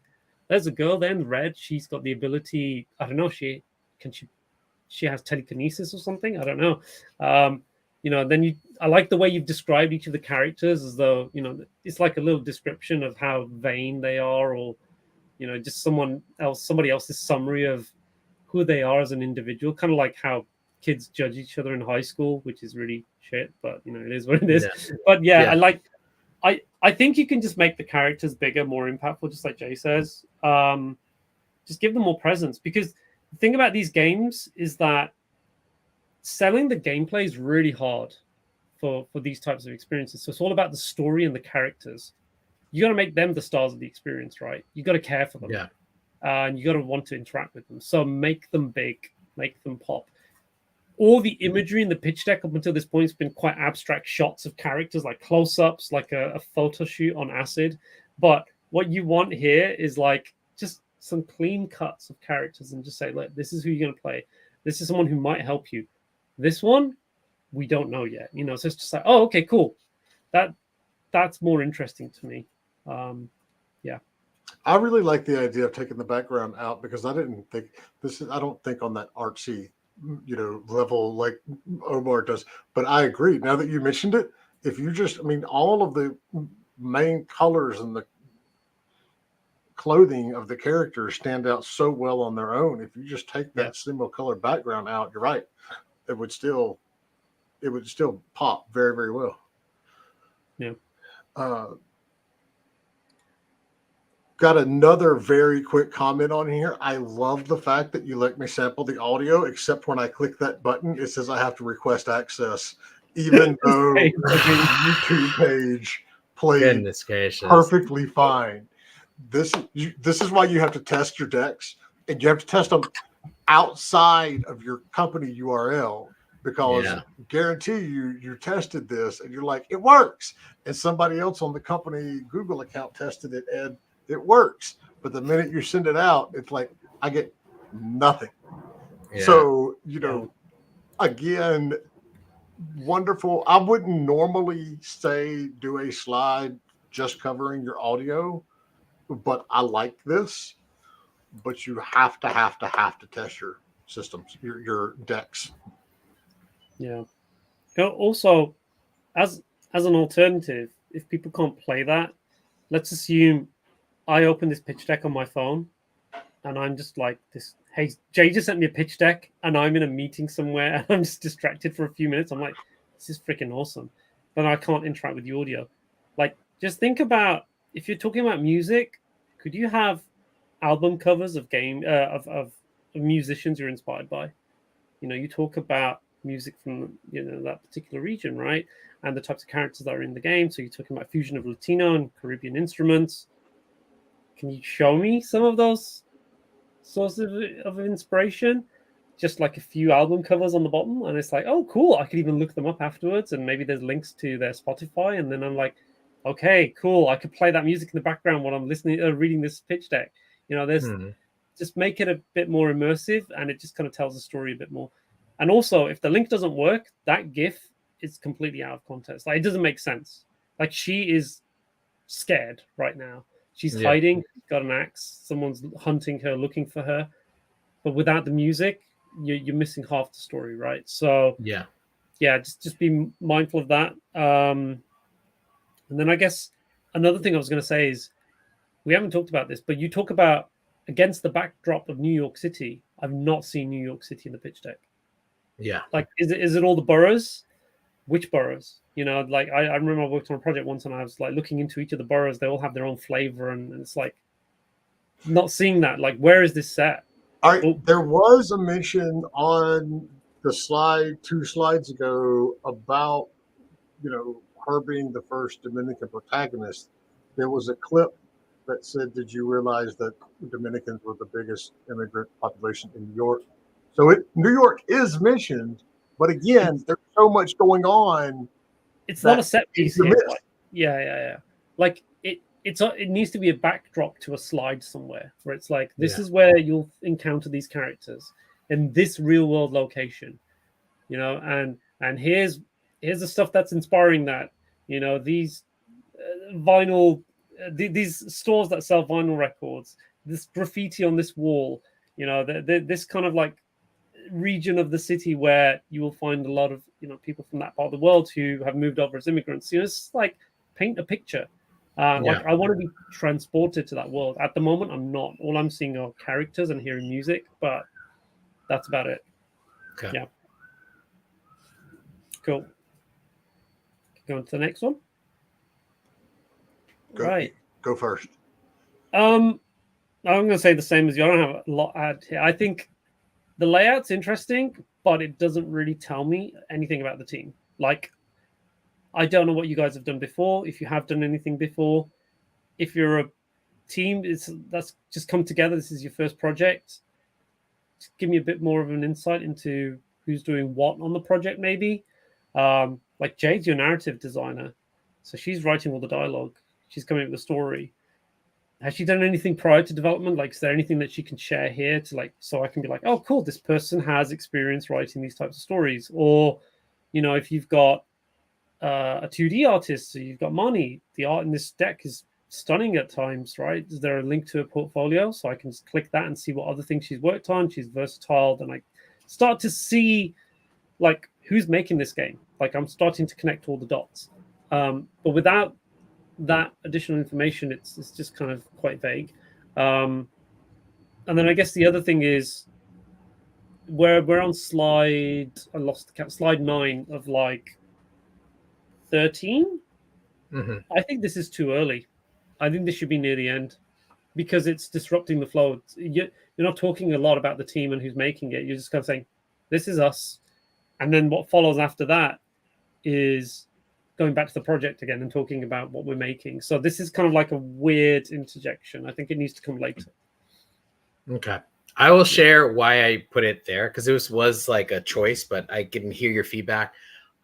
there's a girl there in red. She's got the ability. I don't know. She has telekinesis or something. I don't know. Then I like the way you've described each of the characters as though it's like a little description of how vain they are, or just somebody else's summary of who they are as an individual. Kind of like how kids judge each other in high school, which is really shit. But it is what it is. Yeah. But yeah. I think you can just make the characters bigger, more impactful, just like Jay says. Just give them more presence. Because the thing about these games is that selling the gameplay is really hard for these types of experiences. So it's all about the story and the characters. You got to make them the stars of the experience, right? You got to care for them. Yeah. And you got to want to interact with them. So make them big, make them pop. All the imagery in the pitch deck up until this point has been quite abstract shots of characters, like close-ups, like a photo shoot on acid. But what you want here is like just some clean cuts of characters and just say, look, this is who you're going to play. This is someone who might help you. This one, we don't know yet. So it's just like, oh, okay, cool. That's more interesting to me. Yeah. I really like the idea of taking the background out, because I don't think on that artsy level like Omar does. But I agree. Now that you mentioned it, if you all of the main colors and the clothing of the characters stand out so well on their own. If you just take that single color background out, you're right. It would still pop very, very well. Yeah. Got another very quick comment on here. I love the fact that you let me sample the audio, except when I click that button, it says I have to request access, even though the YouTube page played perfectly fine. This is why you have to test your decks, and you have to test them outside of your company URL, because guarantee you tested this and you're like, it works, and somebody else on the company Google account tested it and it works, but the minute you send it out, it's like I get nothing. Yeah. So again, wonderful. I wouldn't normally say do a slide just covering your audio, but I like this. But you have to test your systems, your decks. Yeah. Also, as an alternative, if people can't play that, let's assume I open this pitch deck on my phone, and I'm just like this. Hey, Jay just sent me a pitch deck, and I'm in a meeting somewhere, and I'm just distracted for a few minutes. I'm like, this is freaking awesome. Then I can't interact with the audio. Like, just think about, if you're talking about music, could you have album covers of of musicians you're inspired by? You talk about music from that particular region, right? And the types of characters that are in the game. So you're talking about fusion of Latino and Caribbean instruments. Can you show me some of those source of inspiration. Just like a few album covers on the bottom, and it's like, oh, cool. I could even look them up afterwards, and maybe there's links to their Spotify, and then I'm like, okay, cool. I could play that music in the background while I'm listening, reading this pitch deck. There's just make it a bit more immersive, and it just kind of tells the story a bit more. And also, if the link doesn't work, that GIF is completely out of context. Like, it doesn't make sense. Like, she is scared right now. She's hiding, got an axe. Someone's hunting her, looking for her. But without the music, you're missing half the story, right? So yeah, just be mindful of that. And then I guess another thing I was going to say is, we haven't talked about this, but you talk about against the backdrop of New York City. I've not seen New York City in the pitch deck. Yeah, like is it all the boroughs? Which boroughs? Like I remember I worked on a project once, and I was like looking into each of the boroughs. They all have their own flavor, and it's like not seeing that. Like, where is this set? There was a mention on the slide 2 slides ago about, her being the first Dominican protagonist. There was a clip that said, did you realize that Dominicans were the biggest immigrant population in New York? So New York is mentioned, but again, there's so much going on. It's not a set piece here. Yeah. Like, it needs to be a backdrop to a slide somewhere where it's like, this is where you'll encounter these characters in this real world location, and here's the stuff that's inspiring that, these vinyl, these stores that sell vinyl records, this graffiti on this wall, this kind of like region of the city where you will find a lot of, people from that part of the world who have moved over as immigrants. It's like paint a picture. Like, I want to be transported to that world. At the moment, I'm not. All I'm seeing are characters and hearing music, but that's about it. Okay. Yeah. Cool. Go on to the next one. Go first. I'm going to say the same as you. I don't have a lot to add here. I think the layout's interesting, but it doesn't really tell me anything about the team. Like, I don't know what you guys have done before. If you have done anything before, if you're a team that's just come together, this is your first project, just give me a bit more of an insight into who's doing what on the project, maybe. Like, Jade's your narrative designer, so she's writing all the dialogue. She's coming up with the story. Has she done anything prior to development? Like, is there anything that she can share here to, like, so I can be like, oh, cool, this person has experience writing these types of stories? Or, if you've got a 2D artist, so you've got Mani, the art in this deck is stunning at times, right? Is there a link to a portfolio so I can just click that and see what other things she's worked on? She's versatile. Then I start to see, like, who's making this game. Like, I'm starting to connect all the dots. But without that additional information, it's just kind of quite vague. And then I guess the other thing is, we're on slide 9 of like 13. I think this is too early. I think this should be near the end, because it's disrupting the flow. You're not talking a lot about the team and who's making it. You're just kind of saying, this is us. And then what follows after that is going back to the project again and talking about what we're making. So this is kind of like a weird interjection. I think it needs to come later. Okay. I will share why I put it there, because it was like a choice, but I can hear your feedback.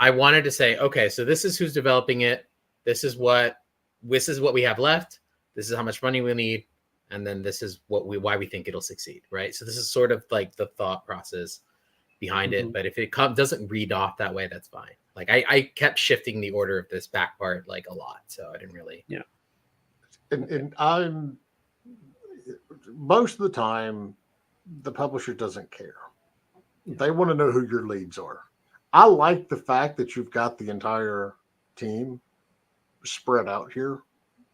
I wanted to say, okay, so this is who's developing it. This is what we have left. This is how much money we need. And then this is why we think it'll succeed, right? So this is sort of like the thought process behind it. But if it doesn't read off that way, that's fine. Like, I kept shifting the order of this back part like a lot, so I didn't really. Yeah. And I'm most of the time, the publisher doesn't care. They want to know who your leads are. I like the fact that you've got the entire team spread out here,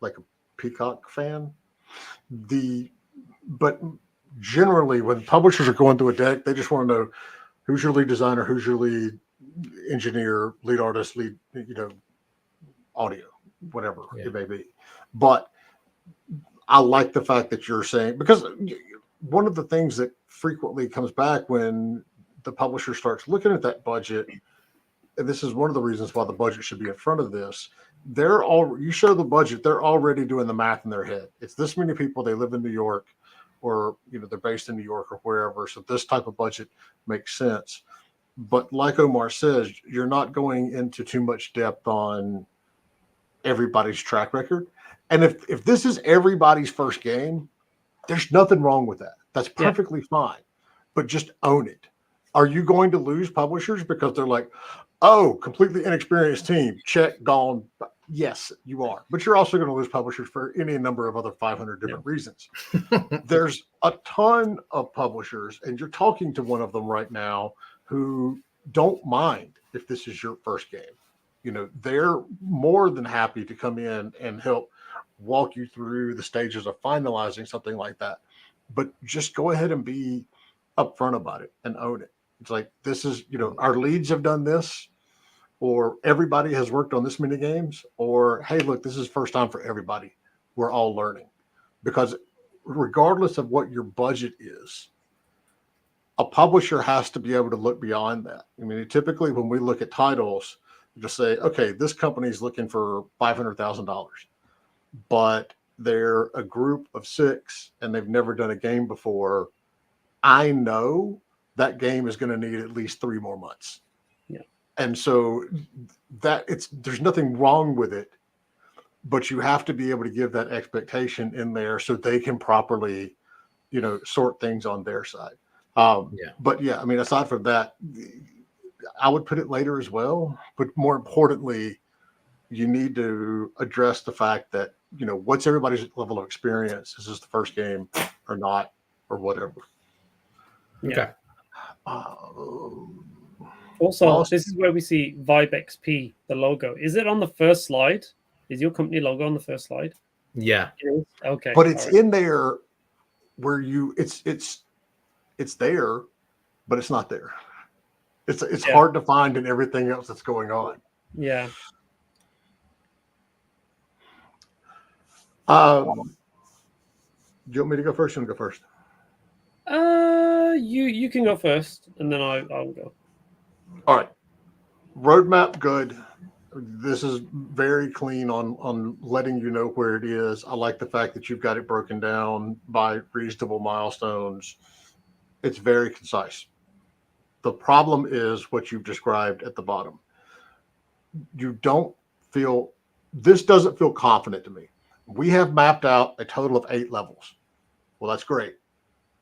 like a peacock fan. But generally, when publishers are going through a deck, they just want to know who's your lead designer, who's your lead engineer, lead artist, lead, audio, whatever it may be. But I like the fact that you're saying, because one of the things that frequently comes back when the publisher starts looking at that budget, and this is one of the reasons why the budget should be in front of this, you show the budget, they're already doing the math in their head. It's this many people, they live in New York. or they're based in New York or wherever. So this type of budget makes sense. But like Omar says, you're not going into too much depth on everybody's track record. And if this is everybody's first game, there's nothing wrong with that. That's perfectly fine. But just own it. Are you going to lose publishers because they're like, oh, completely inexperienced team, check, gone? Yes, you are. But you're also going to lose publishers for any number of other 500 different reasons. There's a ton of publishers, and you're talking to one of them right now who don't mind if this is your first game. They're more than happy to come in and help walk you through the stages of finalizing something like that. But just go ahead and be upfront about it and own it. It's like, this is, our leads have done this, or everybody has worked on this many games, or, hey, look, this is first time for everybody. We're all learning. Because regardless of what your budget is, a publisher has to be able to look beyond that. I mean, typically when we look at titles, you just say, okay, this company is looking for $500,000, but they're a group of 6 and they've never done a game before. I know that game is going to need at least 3 more months. Yeah. And so there's nothing wrong with it, but you have to be able to give that expectation in there so they can properly, sort things on their side. But yeah, I mean, aside from that, I would put it later as well. But more importantly, you need to address the fact that, what's everybody's level of experience? Is this the first game or not, or whatever? Yeah. Okay. Also, this is where we see Vibe XP, the logo. Is it on the first slide? Is your company logo on the first slide? Yeah. Okay. But it's in there where it's there, but it's not there. It's hard to find in everything else that's going on. Yeah. Do you want me to go first? You want to go first? You can go first, and then I'll go. All right. Roadmap, good. This is very clean on letting you know where it is. I like the fact that you've got it broken down by reasonable milestones. It's very concise. The problem is what you've described at the bottom. This doesn't feel confident to me. We have mapped out a total of 8 levels. Well, that's great.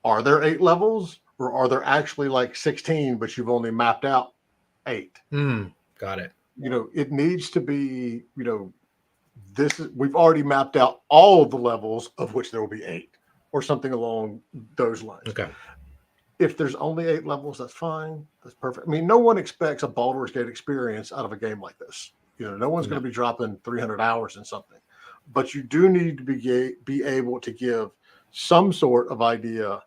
Are there 8 levels, or are there actually like 16, but you've only mapped out 8? Got it. It needs to be, we've already mapped out all of the levels, of which there will be 8, or something along those lines. Okay. If there's only 8 levels, that's fine. That's perfect. I mean, no one expects a Baldur's Gate experience out of a game like this. No one's going to be dropping 300 hours in something. But you do need to be able to give some sort of idea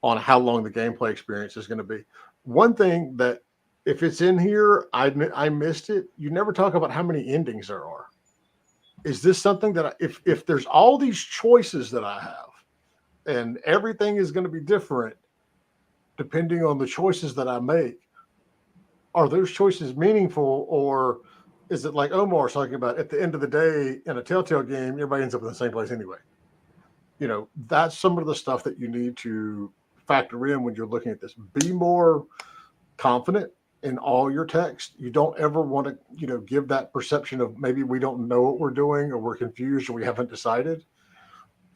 on how long the gameplay experience is going to be. One thing that, if it's in here, I missed it. You never talk about how many endings there are. Is this something that if there's all these choices that I have, and everything is going to be different depending on the choices that I make, are those choices meaningful, or is it like Omar's talking about, at the end of the day in a Telltale game, everybody ends up in the same place anyway? That's some of the stuff that you need to factor in when you're looking at this. Be more confident in all your text. You don't ever want to, give that perception of maybe we don't know what we're doing, or we're confused, or we haven't decided.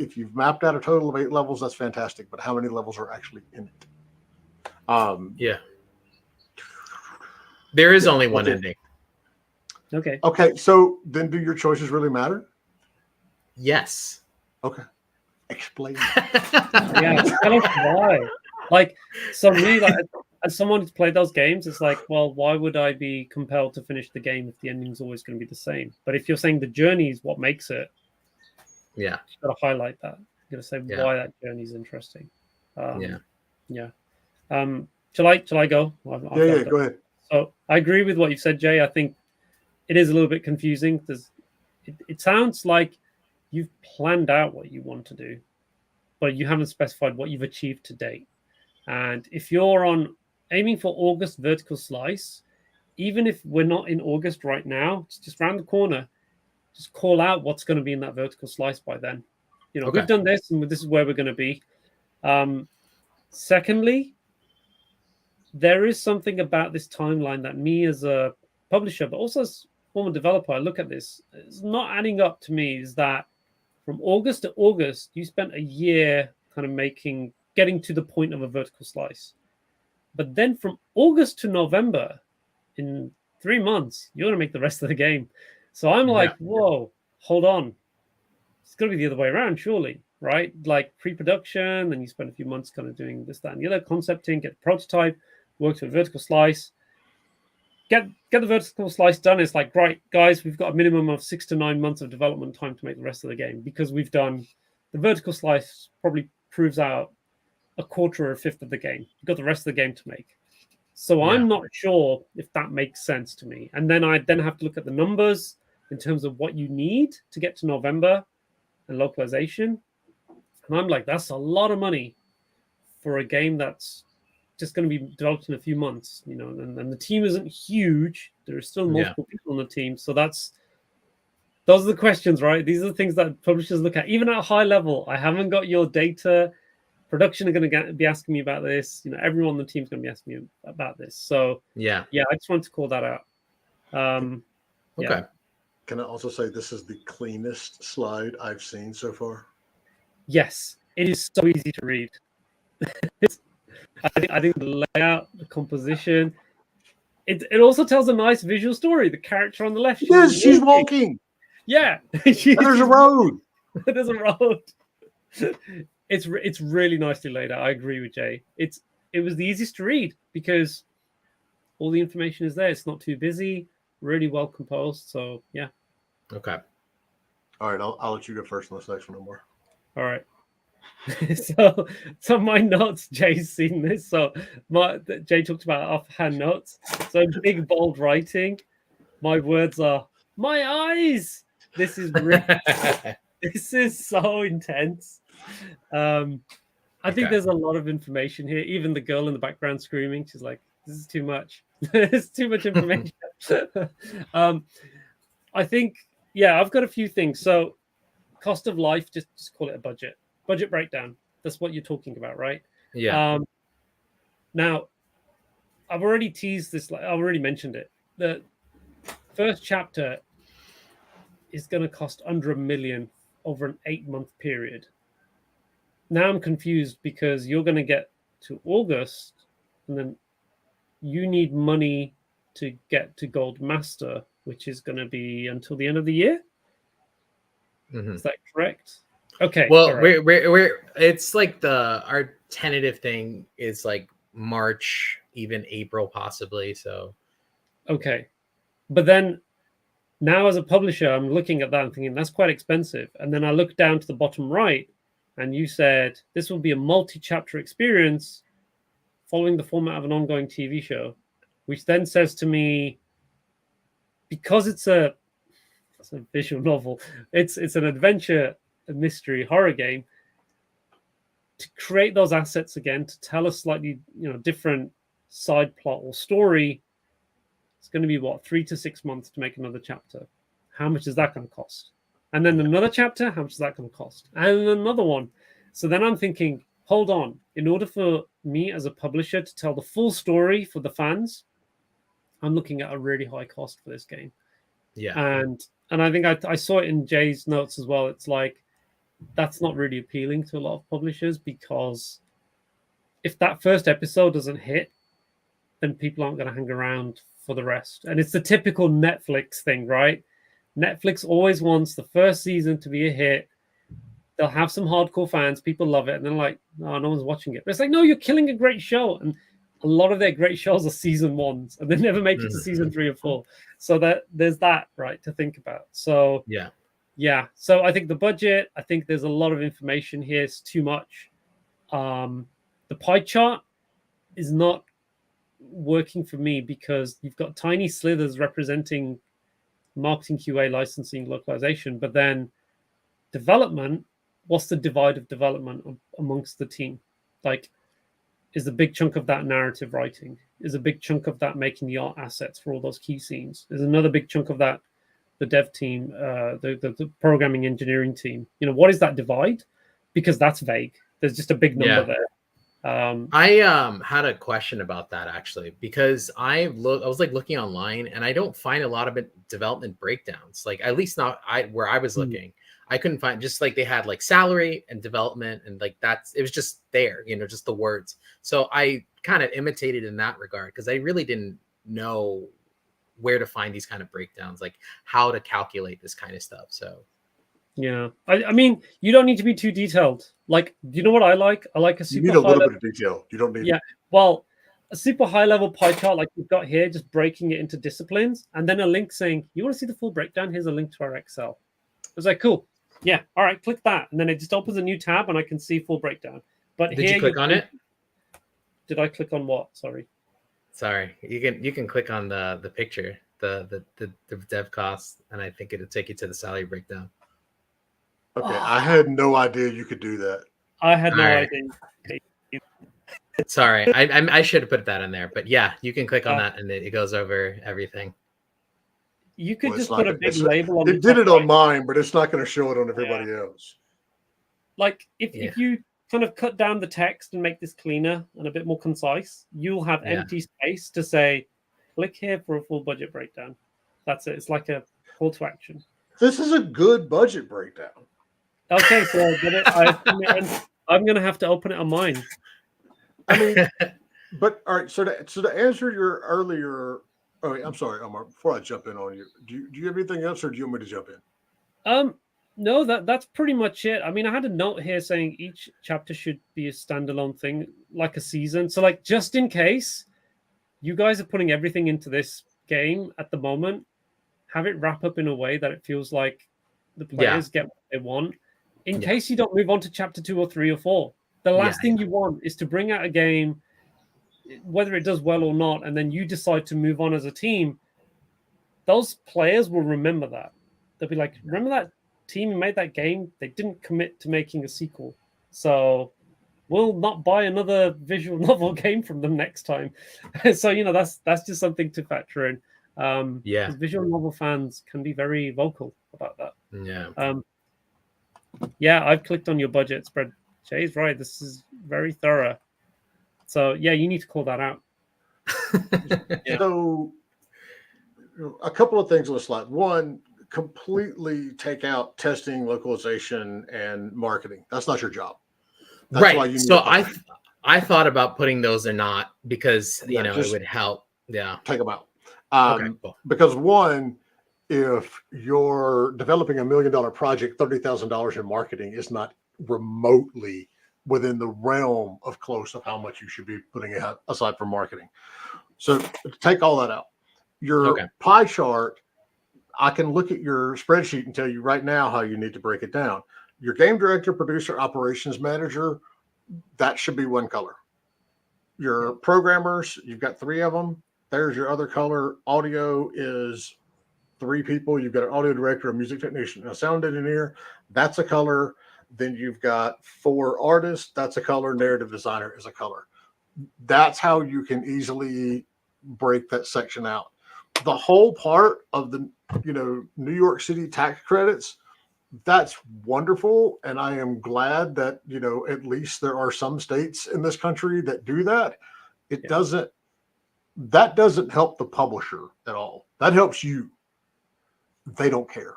If you've mapped out a total of 8 levels, that's fantastic. But how many levels are actually in it? Yeah. There is only one ending. Okay. Okay. So then, do your choices really matter? Yes. Okay. Explain. Yeah. Tell us why. Like, so me, as someone who's played those games, it's like, well, why would I be compelled to finish the game if the ending's always going to be the same? But if you're saying the journey is what makes it, yeah, you've got to highlight that. You've got to say why that journey is interesting. Yeah. Shall I go? Yeah, go ahead. So I agree with what you said, Jay. I think it is a little bit confusing. It sounds like you've planned out what you want to do, but you haven't specified what you've achieved to date. And if you're aiming for August vertical slice, even if we're not in August right now, it's just around the corner, just call out what's going to be in that vertical slice by then. We've done this, and this is where we're going to be. Secondly, there is something about this timeline that me as a publisher, but also as a former developer, I look at this, it's not adding up to me. Is that from August to August, you spent a year kind of getting to the point of a vertical slice. But then from August to November, in 3 months, you're going to make the rest of the game. So I'm like, whoa, hold on. It's going to be the other way around, surely, right? Like pre-production, then you spend a few months kind of doing this, that, and the other, concepting, get the prototype, work to a vertical slice, get the vertical slice done. It's like, right, guys, we've got a minimum of 6 to 9 months of development time to make the rest of the game because we've done the vertical slice probably proves out a quarter or a fifth of the game. You've got the rest of the game to make. So I'm not sure if that makes sense to me. And then I have to look at the numbers in terms of what you need to get to November and localization. And I'm like, that's a lot of money for a game that's just going to be developed in a few months, you know, and the team isn't huge. There are still multiple people on the team. So those are the questions, right? These are the things that publishers look at. Even at a high level, I haven't got your data. Production are going to be asking me about this. You know, everyone on the team is going to be asking me about this. So yeah, I just wanted to call that out. Okay. Yeah. Can I also say this is the cleanest slide I've seen so far? Yes, it is so easy to read. I think the layout, the composition, it also tells a nice visual story. The character on the left, she's walking. Yeah, there's a road. There's a road. It's really nicely laid out. I agree with Jay. It was the easiest to read because all the information is there. It's not too busy. Really well composed. So yeah. Okay. All right, I'll let you go first on this next one, Omar. All right. so my notes, Jay's seen this. So Jay talked about offhand notes. So big bold writing. My words are my eyes. This is really, this is so intense. I think there's a lot of information here. Even the girl in the background screaming, she's like, "This is too much. It's too much information." I think, I've got a few things. So, cost of life, just call it a budget breakdown. That's what you're talking about, right? Yeah. Now, I've already teased this. I've already mentioned it. The first chapter is going to cost under $1 million over an 8-month period. Now I'm confused because you're going to get to August and then you need money to get to Gold Master, which is going to be until the end of the year. Mm-hmm. Is that correct? Okay. Well, right. we're it's like our tentative thing is like March, even April, possibly. So, okay. But then now as a publisher, I'm looking at that and thinking that's quite expensive. And then I look down to the bottom right and you said this will be a multi-chapter experience following the format of an ongoing TV show, which then says to me, because it's a visual novel, it's an adventure, a mystery horror game, to create those assets again, to tell a slightly different side plot or story, it's going to be 3 to 6 months to make another chapter. How much is that going to cost? And then another chapter, how much is that going to cost? And another one. So then I'm thinking, hold on, in order for me as a publisher to tell the full story for the fans, I'm looking at a really high cost for this game. Yeah. And I think I saw it in Jay's notes as well. It's like, that's not really appealing to a lot of publishers, because if that first episode doesn't hit, then people aren't going to hang around for the rest. And it's the typical Netflix thing, right? Netflix always wants the first season to be a hit. They'll have some hardcore fans, people love it, and they're like, no one's watching it. But it's like, no, you're killing a great show. And a lot of their great shows are season 1s, and they never make it to season 3 or 4. So there's that, right, to think about. So yeah. So I think the budget, I think there's a lot of information here. It's too much. The pie chart is not working for me because you've got tiny slithers representing marketing, QA, licensing, localization, but then development, what's the divide of development amongst the team? Like, is a big chunk of that narrative writing? Is a big chunk of that making the art assets for all those key scenes? Is another big chunk of that the dev team, the programming engineering team? What is that divide? Because that's vague. There's just a big number there. I had a question about that actually, because I was like looking online and I don't find a lot of development breakdowns. Like at least not where I was looking. I couldn't find, just like they had like salary and development and like it was just there, just the words. So I kind of imitated in that regard because I really didn't know where to find these kind of breakdowns, like how to calculate this kind of stuff. So yeah, I mean, you don't need to be too detailed. Like, do you know what I like? I like a super. You need a little bit of detail. You don't need. Yeah, well, a super high level pie chart like we've got here, just breaking it into disciplines, and then a link saying, "You want to see the full breakdown? Here's a link to our Excel." I was like, "Cool, yeah, all right, click that," and then it just opens a new tab, and I can see full breakdown. But did you click on it? Did I click on what? Sorry, you can click on the picture, the dev costs, and I think it'll take you to the salary breakdown. Okay, I had no idea you could do that. I had no idea. Sorry, I should have put that in there, but yeah, you can click on that and it goes over everything. You could just put a big label on. It did it on mine, but it's not going to show it on everybody else. Like if you kind of cut down the text and make this cleaner and a bit more concise, you'll have empty space to say, "Click here for a full budget breakdown." That's it. It's like a call to action. This is a good budget breakdown. Okay, so I'm going to have to open it on mine. I mean, but all right. So to answer your earlier, I'm sorry, Omar. Before I jump in on you, do you have anything else, or do you want me to jump in? No, that's pretty much it. I mean, I had a note here saying each chapter should be a standalone thing, like a season. So, like, just in case you guys are putting everything into this game at the moment, have it wrap up in a way that it feels like the players get what they want. In case you don't move on to chapter 2 or 3 or 4, the last thing you want is to bring out a game, whether it does well or not, and then you decide to move on as a team. Those players will remember that. They'll be like, remember that team who made that game? They didn't commit to making a sequel. So we'll not buy another visual novel game from them next time. So, that's just something to factor in. Because visual novel fans can be very vocal about that. I've clicked on your budget spread. Jay's right. This is very thorough. So you need to call that out. So a couple of things on the slide. One, completely take out testing, localization, and marketing. That's not your job. That's right. Why you need so I thought about putting those or not because it would help. Yeah. Take them out. Okay, cool. Because one, if you're developing $1 million project, $30,000 in marketing is not remotely within the realm of close of how much you should be putting aside for marketing. So take all that out. Your pie chart, I can look at your spreadsheet and tell you right now how you need to break it down. Your game director, producer, operations manager, that should be one color. Your programmers, you've got 3 of them. There's your other color. Audio is 3 people. You've got an audio director, a music technician, a sound engineer. That's a color. Then you've got 4 artists. That's a color. Narrative designer is a color. That's how you can easily break that section out. The whole part of the, New York City tax credits, that's wonderful. And I am glad that, at least there are some states in this country that do that. That doesn't help the publisher at all. That helps you. They don't care.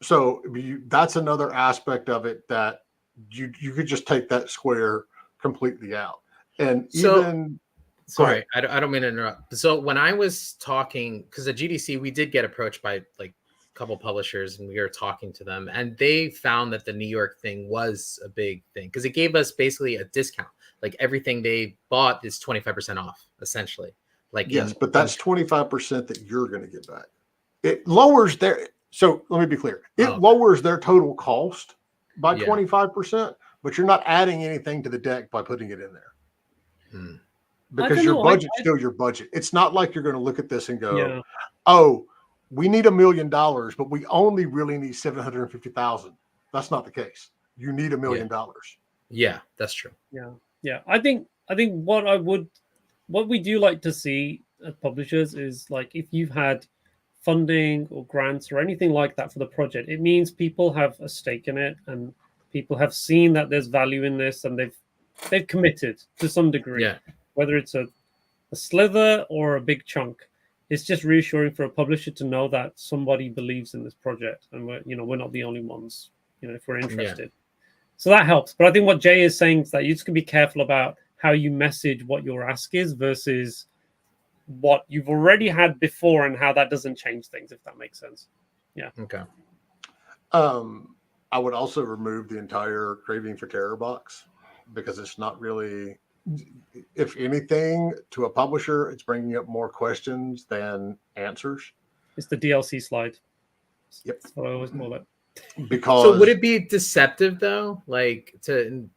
So that's another aspect of it you could just take that square completely out. And sorry, I don't mean to interrupt. So when I was talking, because at GDC, we did get approached by like a couple publishers and we were talking to them and they found that the New York thing was a big thing because it gave us basically a discount. Like everything they bought is 25% off essentially. Like but that's 25% that you're going to get back. It lowers so let me be clear. It lowers their total cost by 25%, but you're not adding anything to the deck by putting it in there. Because your budget's still your budget. It's not like you're going to look at this and go, oh, we need $1 million, but we only really need $750,000. That's not the case. You need $1 million. Yeah, that's true. Yeah. I think what we do like to see at publishers is like if you've had funding or grants or anything like that for the project, it means people have a stake in it and People have seen that there's value in this, and they've committed to some degree. Yeah. Whether it's a slither or a big chunk, it's just reassuring for a publisher to know that somebody believes in this project, and we're not the only ones. If we're interested, so that helps. But I think what Jay is saying is that you just can be careful about how you message what your ask is versus what you've already had before, and how that doesn't change things, if that makes sense. Yeah. Okay. I would also remove the entire Craving for Terror box, because it's not really, if anything, to a publisher, it's bringing up more questions than answers. It's the DLC slide. Yep. That's what I always call it. Because So would it be deceptive though, like to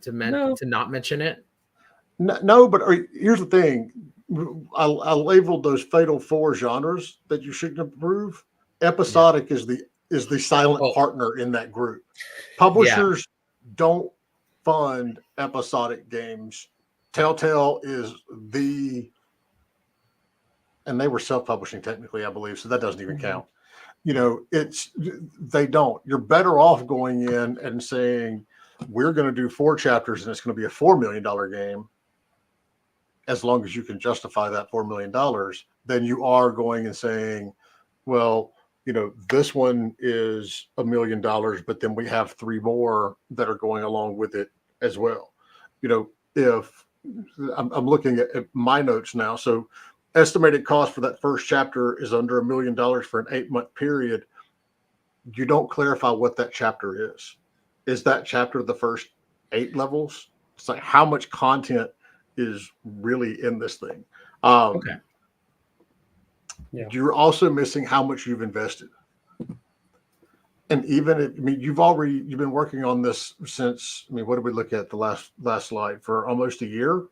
No. not mention it? No, but here's the thing. I labeled those fatal 4 genres that you shouldn't approve. Episodic is the silent partner in that group. Publishers don't fund episodic games. Telltale is and they were self-publishing technically, I believe, so that doesn't even count. They don't. You're better off going in and saying, we're going to do 4 chapters and it's going to be a $4 million game, as long as you can justify that $4 million, than you are going and saying, well, this one is $1 million, but then we have 3 more that are going along with it as well. If I'm looking at my notes now, so estimated cost for that first chapter is under $1 million for an 8-month period. You don't clarify what that chapter is. Is that chapter the first 8 levels? It's like, how much content is really in this thing? Okay. Yeah. You're also missing how much you've invested. And even you've been working on this since, what did we look at the last slide, for almost a year?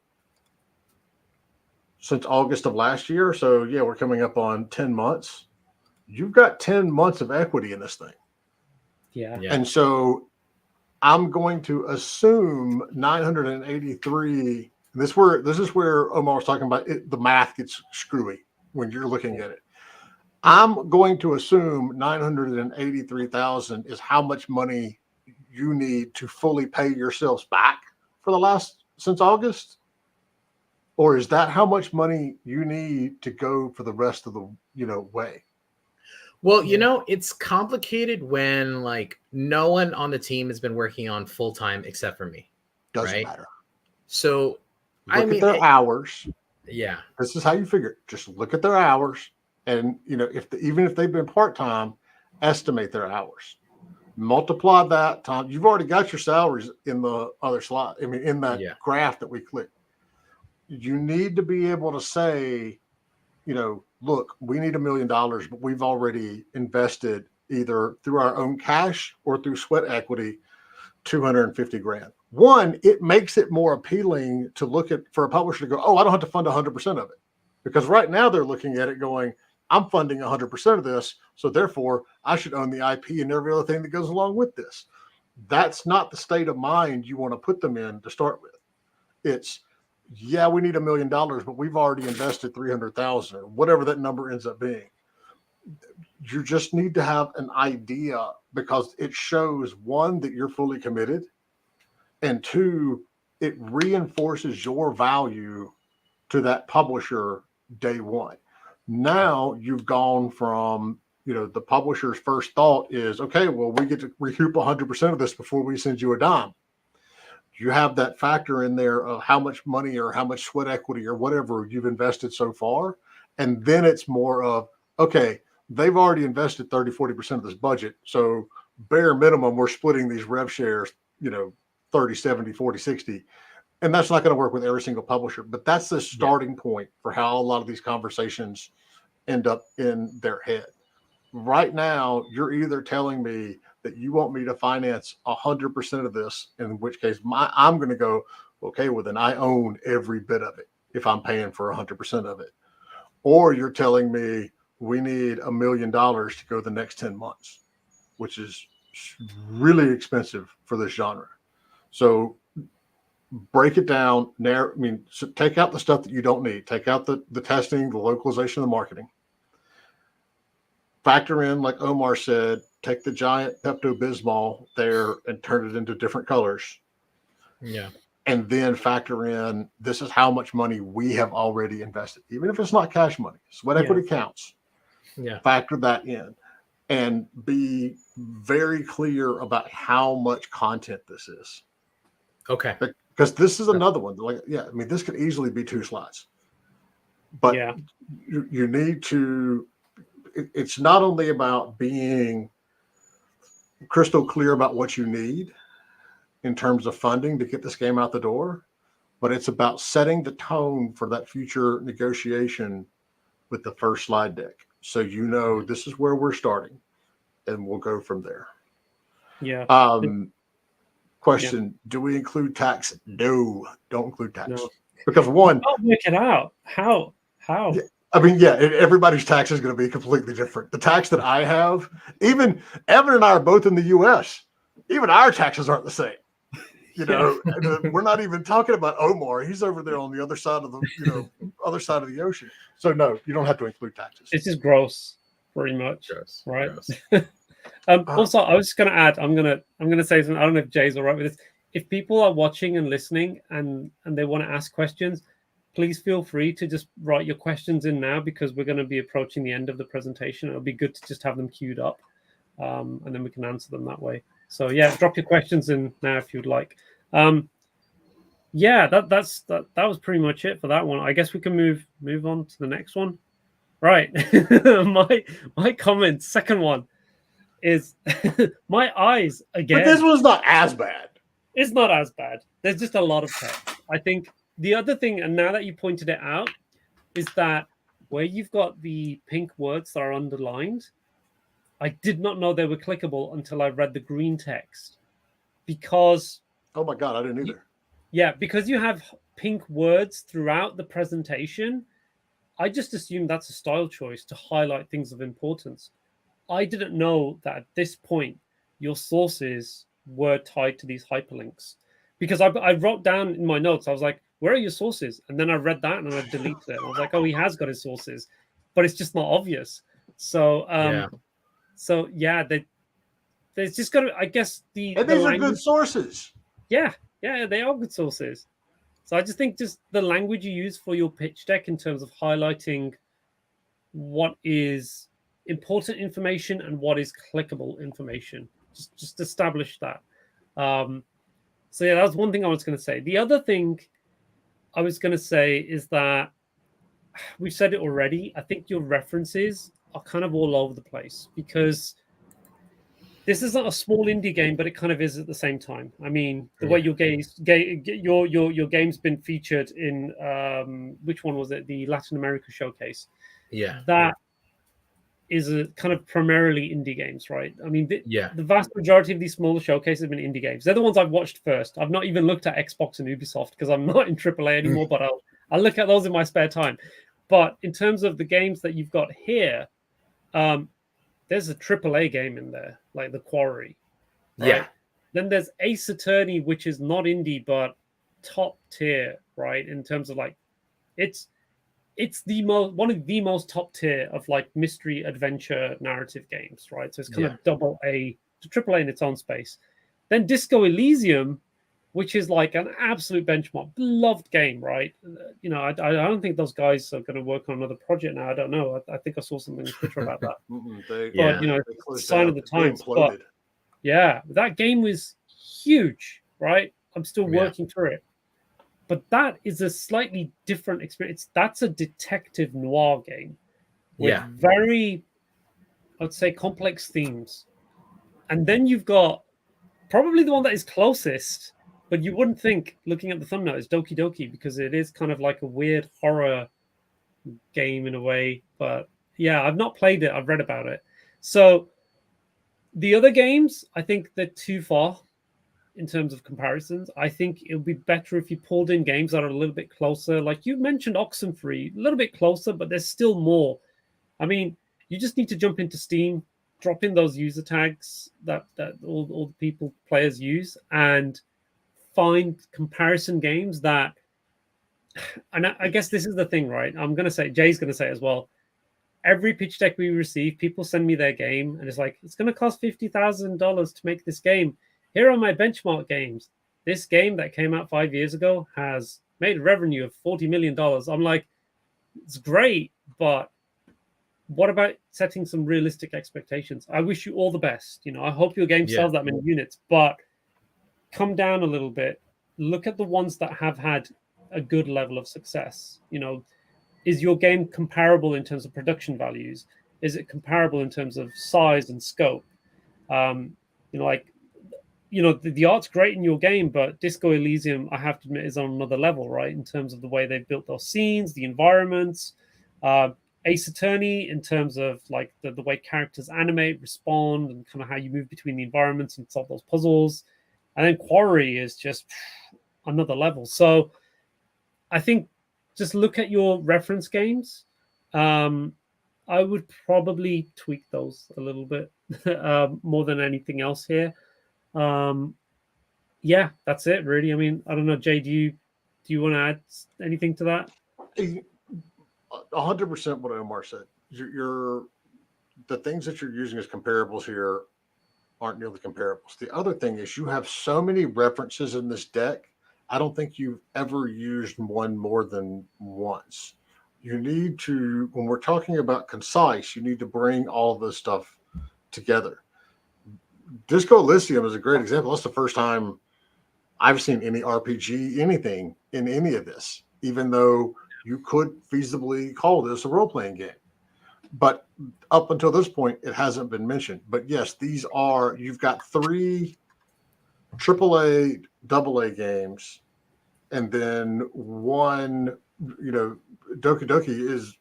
Since August of last year. So yeah, we're coming up on 10 months. You've got 10 months of equity in this thing. Yeah. And so I'm going to assume 983. This is where Omar was talking about it, the math gets screwy when you're looking at it. I'm going to assume 983,000 is how much money you need to fully pay yourselves back for since August. Or is that how much money you need to go for the rest of the way? Well, it's complicated when no one on the team has been working on full time except for me. Doesn't matter. So look at their hours. Yeah. This is how you figure it. Just look at their hours, and even if they've been part time, estimate their hours. Multiply that time. You've already got your salaries in the other slide. In that graph that we clicked. You need to be able to say, look, we need $1 million, but we've already invested either through our own cash or through sweat equity, $250,000. One, it makes it more appealing to look at for a publisher to go, oh, I don't have to fund 100% of it, because right now they're looking at it going, I'm funding 100% of this, so therefore I should own the IP and every other thing that goes along with this. That's not the state of mind you want to put them in to start with. It's, yeah, we need $1 million, but we've already invested 300,000 or whatever that number ends up being. You just need to have an idea, because it shows, one, that you're fully committed, and 2, it reinforces your value to that publisher day one. Now you've gone from, the publisher's first thought is, okay, well, we get to recoup 100% of this before we send you a dime. You have that factor in there of how much money or how much sweat equity or whatever you've invested so far. And then it's more of, okay, they've already invested 30-40% of this budget. So bare minimum, we're splitting these rev shares, 30-70, 40-60. And that's not going to work with every single publisher. But that's the starting point for how a lot of these conversations end up in their head. Right now, you're either telling me that you want me to finance 100% of this, in which case I'm going to go, okay, well, then I own every bit of it if I'm paying for 100% of it. Or you're telling me we need $1 million to go the next 10 months, which is really expensive for this genre. So break it down. So take out the stuff that you don't need. Take out the testing, the localization, the marketing. Factor in, like Omar said, take the giant Pepto-Bismol there and turn it into different colors. Yeah. And then factor in, this is how much money we have already invested, even if it's not cash money. Sweat equity counts. Yeah. Factor that in and be very clear about how much content this is. Okay. Because this is another one. Like, I mean, this could easily be 2 slides. But you need to, it's not only about being crystal clear about what you need in terms of funding to get this game out the door, but it's about setting the tone for that future negotiation with the first slide deck. So this is where we're starting, and we'll go from there. Yeah. Question: do we include tax? No, don't include tax. No. Because one, I'll work it out. How? Yeah, I mean, everybody's tax is going to be completely different. The tax that I have, even Evan and I are both in the U.S. Even our taxes aren't the same. We're not even talking about Omar. He's over there on the other side of the, other side of the ocean. So no, you don't have to include taxes. It's just gross, pretty much. Gross. Right. Gross. Also, I was just going to add. I'm gonna say something. I don't know if Jay's all right with this. If people are watching and listening and they want to ask questions, please feel free to just write your questions in now, because we're going to be approaching the end of the presentation. It'll be good to just have them queued up, and then we can answer them that way. So drop your questions in now if you'd like. That was pretty much it for that one. I guess we can move on to the next one. Right. my comment, second one, is my eyes again. But this one's not as bad. It's not as bad. There's just a lot of text. I think the other thing, and now that you pointed it out, is that where you've got the pink words that are underlined, I did not know they were clickable until I read the green text. Because... Oh my God, I didn't either. Because you have pink words throughout the presentation, I just assumed that's a style choice to highlight things of importance. I didn't know that at this point, your sources were tied to these hyperlinks. Because I wrote down in my notes, I was like, where are your sources? And then I read that and I deleted it. I was like, oh, he has got his sources, but it's just not obvious. So, there's just got to, I guess, and these are good sources. Yeah, they are good sources. So I just think just the language you use for your pitch deck in terms of highlighting what is important information and what is clickable information, just establish that. That was one thing I was going to say. The other thing I was going to say is that we've said it already. I think your references are kind of all over the place, because this is not a small indie game, but it kind of is at the same time. I mean, the way your game's been featured in which one was it? The Latin America showcase. Yeah, that is a kind of primarily indie games, right? I mean, the vast majority of these smaller showcases have been indie games. They're the ones I've watched first. I've not even looked at Xbox and Ubisoft because I'm not in AAA anymore. But I'll look at those in my spare time. But in terms of the games that you've got here, there's a AAA game in there, like The Quarry. Right? Yeah. Then there's Ace Attorney, which is not indie, but top tier, right? In terms of like, it's one of the most top tier of like mystery adventure narrative games, right? So it's kind of double A to AAA in its own space. Then Disco Elysium, which is like an absolute benchmark, beloved game, right? I don't think those guys are going to work on another project now. I don't know. I think I saw something on Twitter about that. But sign of the times. But that game was huge, right? I'm still working through it. But that is a slightly different experience. That's a detective noir game with very, I'd say, complex themes. And then you've got probably the one that is closest, but you wouldn't think, looking at the thumbnail, is Doki Doki, because it is kind of like a weird horror game in a way. But I've not played it. I've read about it. So the other games, I think they're too far in terms of comparisons. I think it would be better if you pulled in games that are a little bit closer. Like you mentioned Oxenfree, a little bit closer, but there's still more. I mean, you just need to jump into Steam, drop in those user tags that all the players use, and find comparison games that, and I guess this is the thing, right? I'm going to say, Jay's going to say as well, every pitch deck we receive, people send me their game, and it's like, it's going to cost $50,000 to make this game. Here are my benchmark games. This game that came out 5 years ago has made a revenue of $40 million. I'm like, it's great, but what about setting some realistic expectations? I wish you all the best. I hope your game sells that many units, but come down a little bit. Look at the ones that have had a good level of success. Is your game comparable in terms of production values? Is it comparable in terms of size and scope? The art's great in your game, but Disco Elysium, I have to admit, is on another level, right? In terms of the way they've built those scenes, the environments. Ace Attorney, in terms of like the way characters animate, respond, and kind of how you move between the environments and solve those puzzles. And then Quarry is just another level. So I think just look at your reference games. I would probably tweak those a little bit more than anything else here. Yeah, that's it, really. I mean, I don't know, Jay, do you want to add anything to that? 100% what Omar said. The things that you're using as comparables here aren't nearly comparables. The other thing is you have so many references in this deck. I don't think you've ever used one more than once. You need to, when we're talking about concise, you need to bring all this stuff together. Disco Elysium is a great example. That's the first time I've seen any RPG, anything in any of this, even though you could feasibly call this a role-playing game. But up until this point, it hasn't been mentioned. But yes, you've got 3 AAA, AA games, and then 1, Doki Doki is,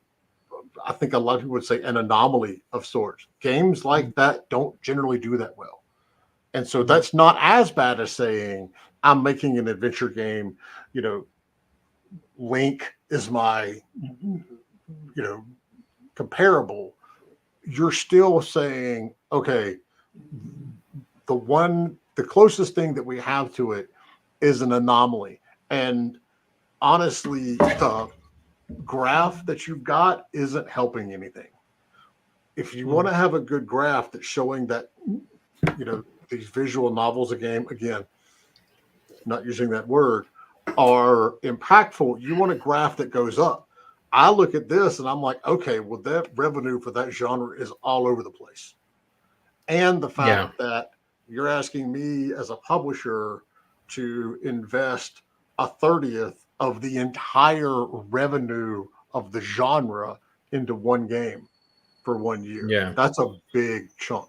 I think a lot of people would say, an anomaly of sorts. Games like that don't generally do that well. And so that's not as bad as saying, I'm making an adventure game, Link is my, comparable. You're still saying, okay, the closest thing that we have to it is an anomaly. And honestly, the graph that you've got isn't helping anything. If you want to have a good graph that's showing that, these visual novels, again, not using that word, are impactful, you want a graph that goes up. I look at this and I'm like, okay, well, that revenue for that genre is all over the place. And the fact that you're asking me as a publisher to invest 1/30 of the entire revenue of the genre into one game for 1 year. Yeah. That's a big chunk.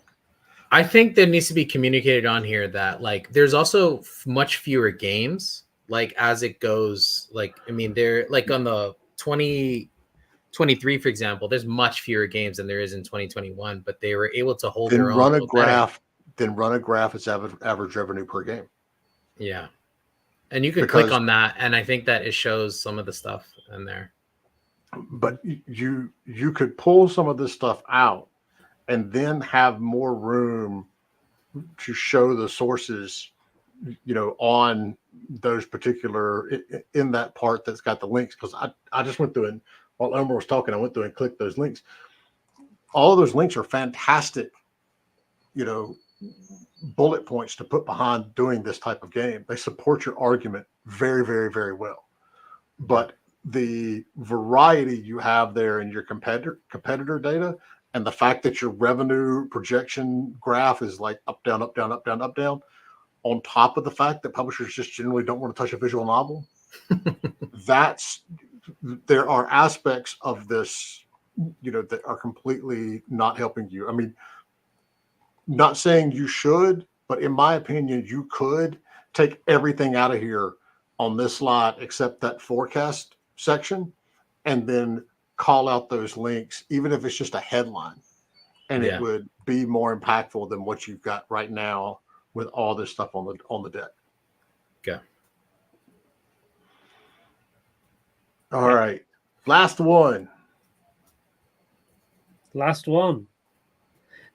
I think there needs to be communicated on here that there's also much fewer games, as it goes, they're on the 2023, for example, there's much fewer games than there is in 2021, but they were able to hold their own. Run a graph its average revenue per game. Yeah. And you could click on that, and I think that it shows some of the stuff in there. But you could pull some of this stuff out and then have more room to show the sources, on those particular, in that part that's got the links. Because I just went through, and while Omar was talking, I went through and clicked those links. All of those links are fantastic, bullet points to put behind doing this type of game. They support your argument very, very, very well. But the variety you have there in your competitor data, and the fact that your revenue projection graph is like up, down, up, down, up, down, up, down, on top of the fact that publishers just generally don't want to touch a visual novel, there are aspects of this, that are completely not helping you. I mean, not saying you should, but in my opinion, you could take everything out of here on this slide except that forecast section, and then call out those links, even if it's just a headline, and it would be more impactful than what you've got right now with all this stuff on the deck. Okay. All right. Last one.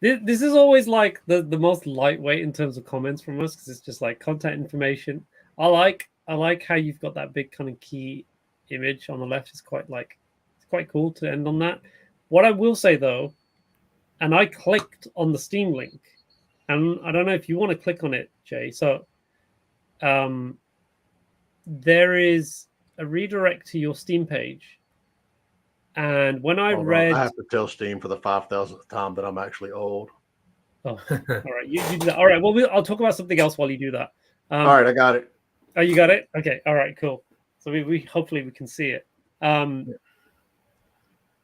This is always like the most lightweight in terms of comments from us, because it's just like content information. I like how you've got that big kind of key image on the left. It's quite cool to end on that. What I will say though, and I clicked on the Steam link, and I don't know if you want to click on it, Jay. So there is a redirect to your Steam page. And when I read... I have to tell Steam for the 5,000th time that I'm actually old. Oh, all right. You do that. All right. Well, I'll talk about something else while you do that. All right, I got it. Oh, you got it? Okay. All right, cool. So we hopefully we can see it.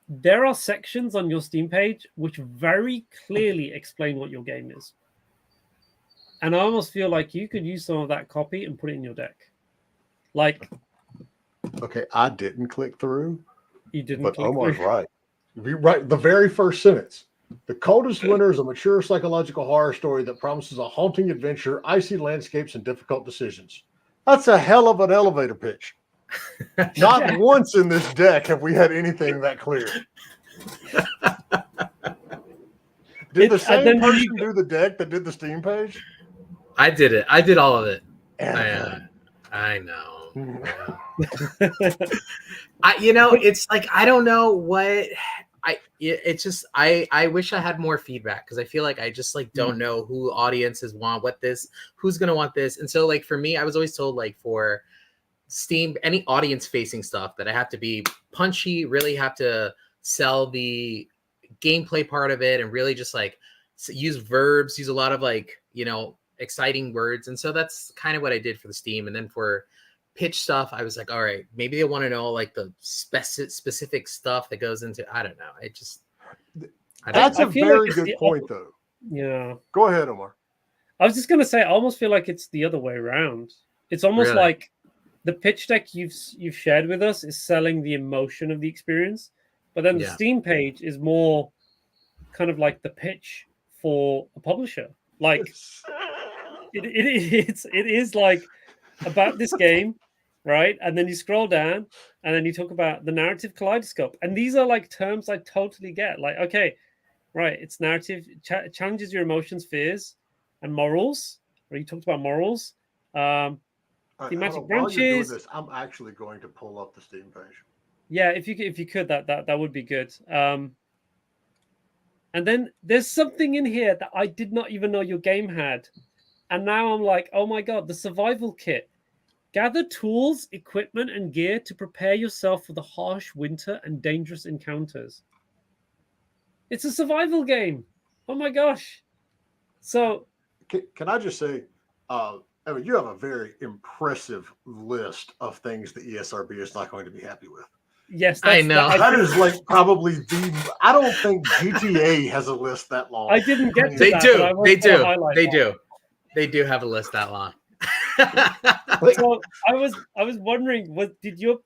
There are sections on your Steam page which very clearly explain what your game is. And I almost feel like you could use some of that copy and put it in your deck. Like, okay, I didn't click through. You didn't, but click Omar's through. right. You right, the very first sentence. The Coldest Winter is a mature psychological horror story that promises a haunting adventure, icy landscapes, and difficult decisions. That's a hell of an elevator pitch. Not once in this deck have we had anything that clear. Did the same person do the deck that did the Steam page? I did it. I did all of it. I know. It's like, I don't know what it's just, I wish I had more feedback, because I feel like I just like don't know who audiences want who's going to want this. And so like for me, I was always told like for Steam, any audience facing stuff, that I have to be punchy, really have to sell the gameplay part of it, and really just like use verbs, use a lot of like, exciting words. And so that's kind of what I did for the Steam. And then for pitch stuff, I was like, all right, maybe they want to know like the specific stuff that goes into, I don't know. That's a very good point though. Yeah. Go ahead, Omar. I was just going to say, I almost feel like it's the other way around. It's almost like the pitch deck you've shared with us is selling the emotion of the experience, but then the Steam page is more kind of like the pitch for a publisher. Like it is like about this game, right? And then you scroll down, and then you talk about the narrative kaleidoscope, and these are like terms I totally get. Like, okay, right, it's narrative, challenges your emotions, fears, and morals. Or you talked about morals. Thematic branches. This, I'm actually going to pull up the Steam page. Yeah, if you could, that would be good. And then there's something in here that I did not even know your game had. And now I'm like, oh my God, the survival kit. Gather tools, equipment, and gear to prepare yourself for the harsh winter and dangerous encounters. It's a survival game. Oh my gosh. So can I just say, you have a very impressive list of things that ESRB is not going to be happy with. Yes, I know. That is like probably I don't think GTA has a list that long. I didn't get to they that. They do. They do have a list that long. So I was wondering, did you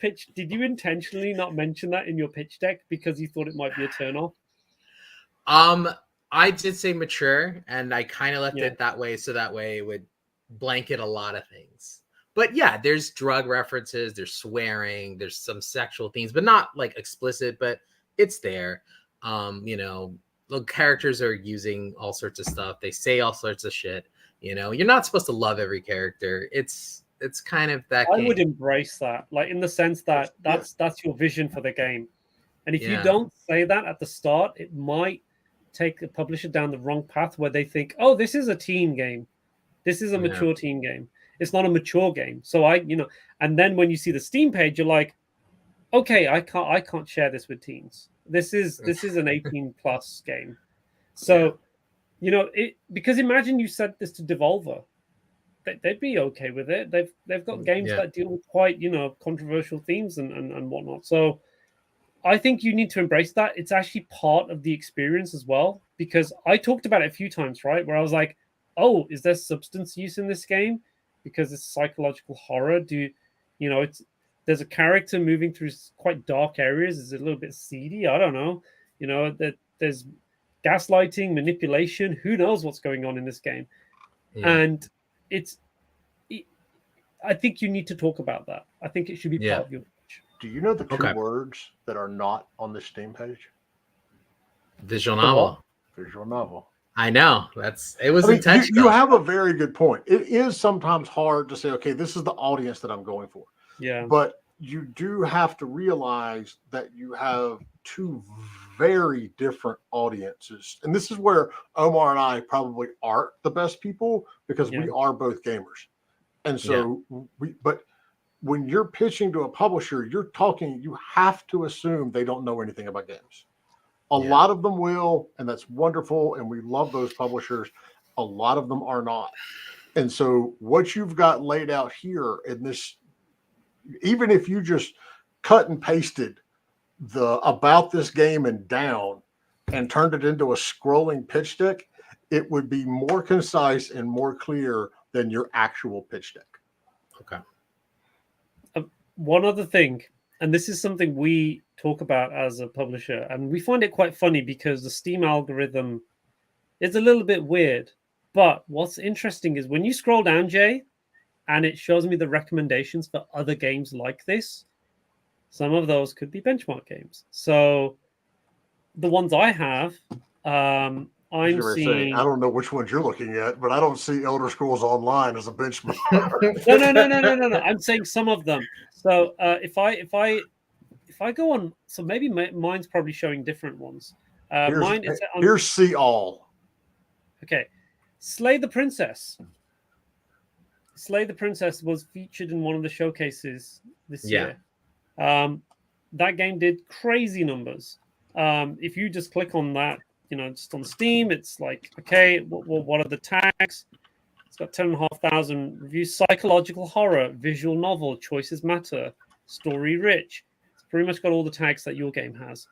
intentionally not mention that in your pitch deck because you thought it might be a turnoff? I did say mature, and I kind of left it that way, so that way it would blanket a lot of things. But yeah, there's drug references, there's swearing, there's some sexual themes, but not like explicit, but it's there. The characters are using all sorts of stuff. They say all sorts of shit. You're not supposed to love every character. It's kind of that. I would embrace that, like in the sense that that's your vision for the game. And if you don't say that at the start, it might take the publisher down the wrong path where they think, oh, this is a teen game. This is a mature teen game. It's not a mature game. So and then when you see the Steam page, you're like, okay, I can't share this with teens. This is an 18 plus game. So, because imagine you said this to Devolver, they'd be okay with it. They've got games that deal with quite, controversial themes and whatnot. So I think you need to embrace that. It's actually part of the experience as well, because I talked about it a few times, right? Where I was like, oh, is there substance use in this game? Because it's psychological horror. There's a character moving through quite dark areas. Is it a little bit seedy? I don't know. That there's gaslighting, manipulation. Who knows what's going on in this game? Yeah. And I think you need to talk about that. I think it should be part of your pitch. Do you know the two words that are not on the Steam page? Visual novel. Visual novel. I know. It was intentional. You have a very good point. It is sometimes hard to say, okay, this is the audience that I'm going for. Yeah. But you do have to realize that you have two very different audiences. And this is where Omar and I probably aren't the best people because we are both gamers. And so but when you're pitching to a publisher, you have to assume they don't know anything about games. A lot of them will, and that's wonderful. And we love those publishers. A lot of them are not. And so what you've got laid out here in this, even if you just cut and pasted the about this game and down and turned it into a scrolling pitch deck, it would be more concise and more clear than your actual pitch deck. Okay. One other thing, and this is something we talk about as a publisher, and we find it quite funny because the Steam algorithm is a little bit weird. But what's interesting is when you scroll down, Jay, and it shows me the recommendations for other games like this, some of those could be benchmark games. So the ones I have, I'm seeing. I don't know which ones you're looking at, but I don't see Elder Scrolls Online as a benchmark. No. I'm saying some of them. So if I go on, so maybe mine's probably showing different ones. Here's See All. Okay, Slay the Princess. Slay the Princess was featured in one of the showcases this year. That game did crazy numbers. If you just click on that, just on Steam, it's like, okay, what are the tags? It's got 10,500 reviews. Psychological horror, visual novel, choices matter, story rich. It's pretty much got all the tags that your game has.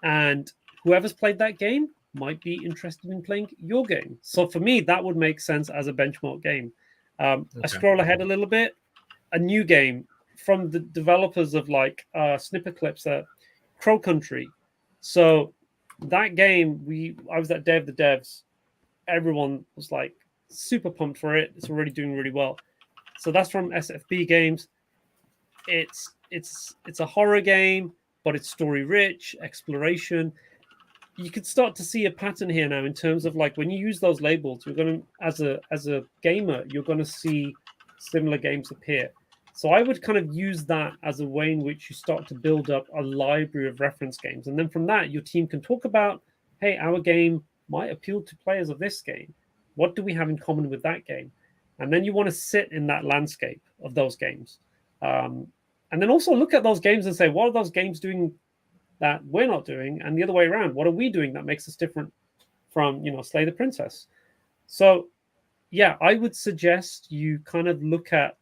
And whoever's played that game might be interested in playing your game. So for me, that would make sense as a benchmark game. I scroll ahead a little bit. A new game from the developers of like snippet clips at Crow Country. So that game, I was at Day of the Devs. Everyone was like super pumped for it. It's already doing really well. So that's from SFB Games. It's a horror game, but it's story rich, exploration. You could start to see a pattern here now in terms of like when you use those labels, you're going to, as a gamer, you're going to see similar games appear. So I would kind of use that as a way in which you start to build up a library of reference games. And then from that, your team can talk about, hey, our game might appeal to players of this game. What do we have in common with that game? And then you want to sit in that landscape of those games. And then also look at those games and say, what are those games doing that we're not doing? And the other way around, what are we doing that makes us different from, Slay the Princess? So, yeah, I would suggest you kind of look at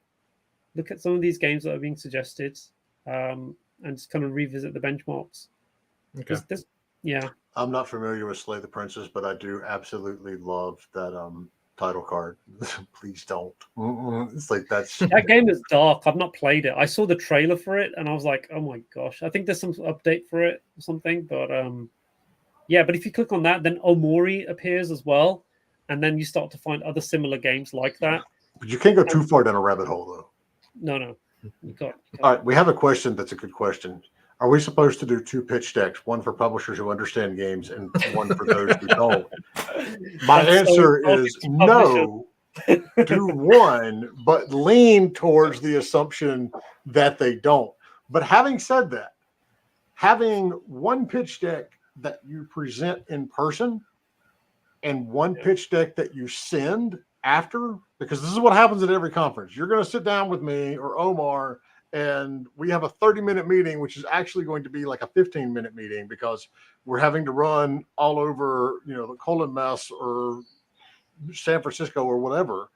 some of these games that are being suggested and just kind of revisit the benchmarks. Okay. I'm not familiar with Slay the Princess, but I do absolutely love that title card. Please don't. It's like that game is dark. I've not played it. I saw the trailer for it and I was like, oh my gosh. I think there's some update for it or something. But but if you click on that, then Omori appears as well. And then you start to find other similar games like that. But you can't go too far down a rabbit hole, though. No. You can't. All right, we have a question that's a good question. Are we supposed to do 2 pitch decks, one for publishers who understand games and one for those who don't? My answer is no. Do one, but lean towards the assumption that they don't. But having said that, having one pitch deck that you present in person and one pitch deck that you send after, because this is what happens at every conference. You're going to sit down with me or Omar, and we have a 30-minute meeting, which is actually going to be like a 15-minute meeting because we're having to run all over, the Colon Mess or San Francisco or whatever.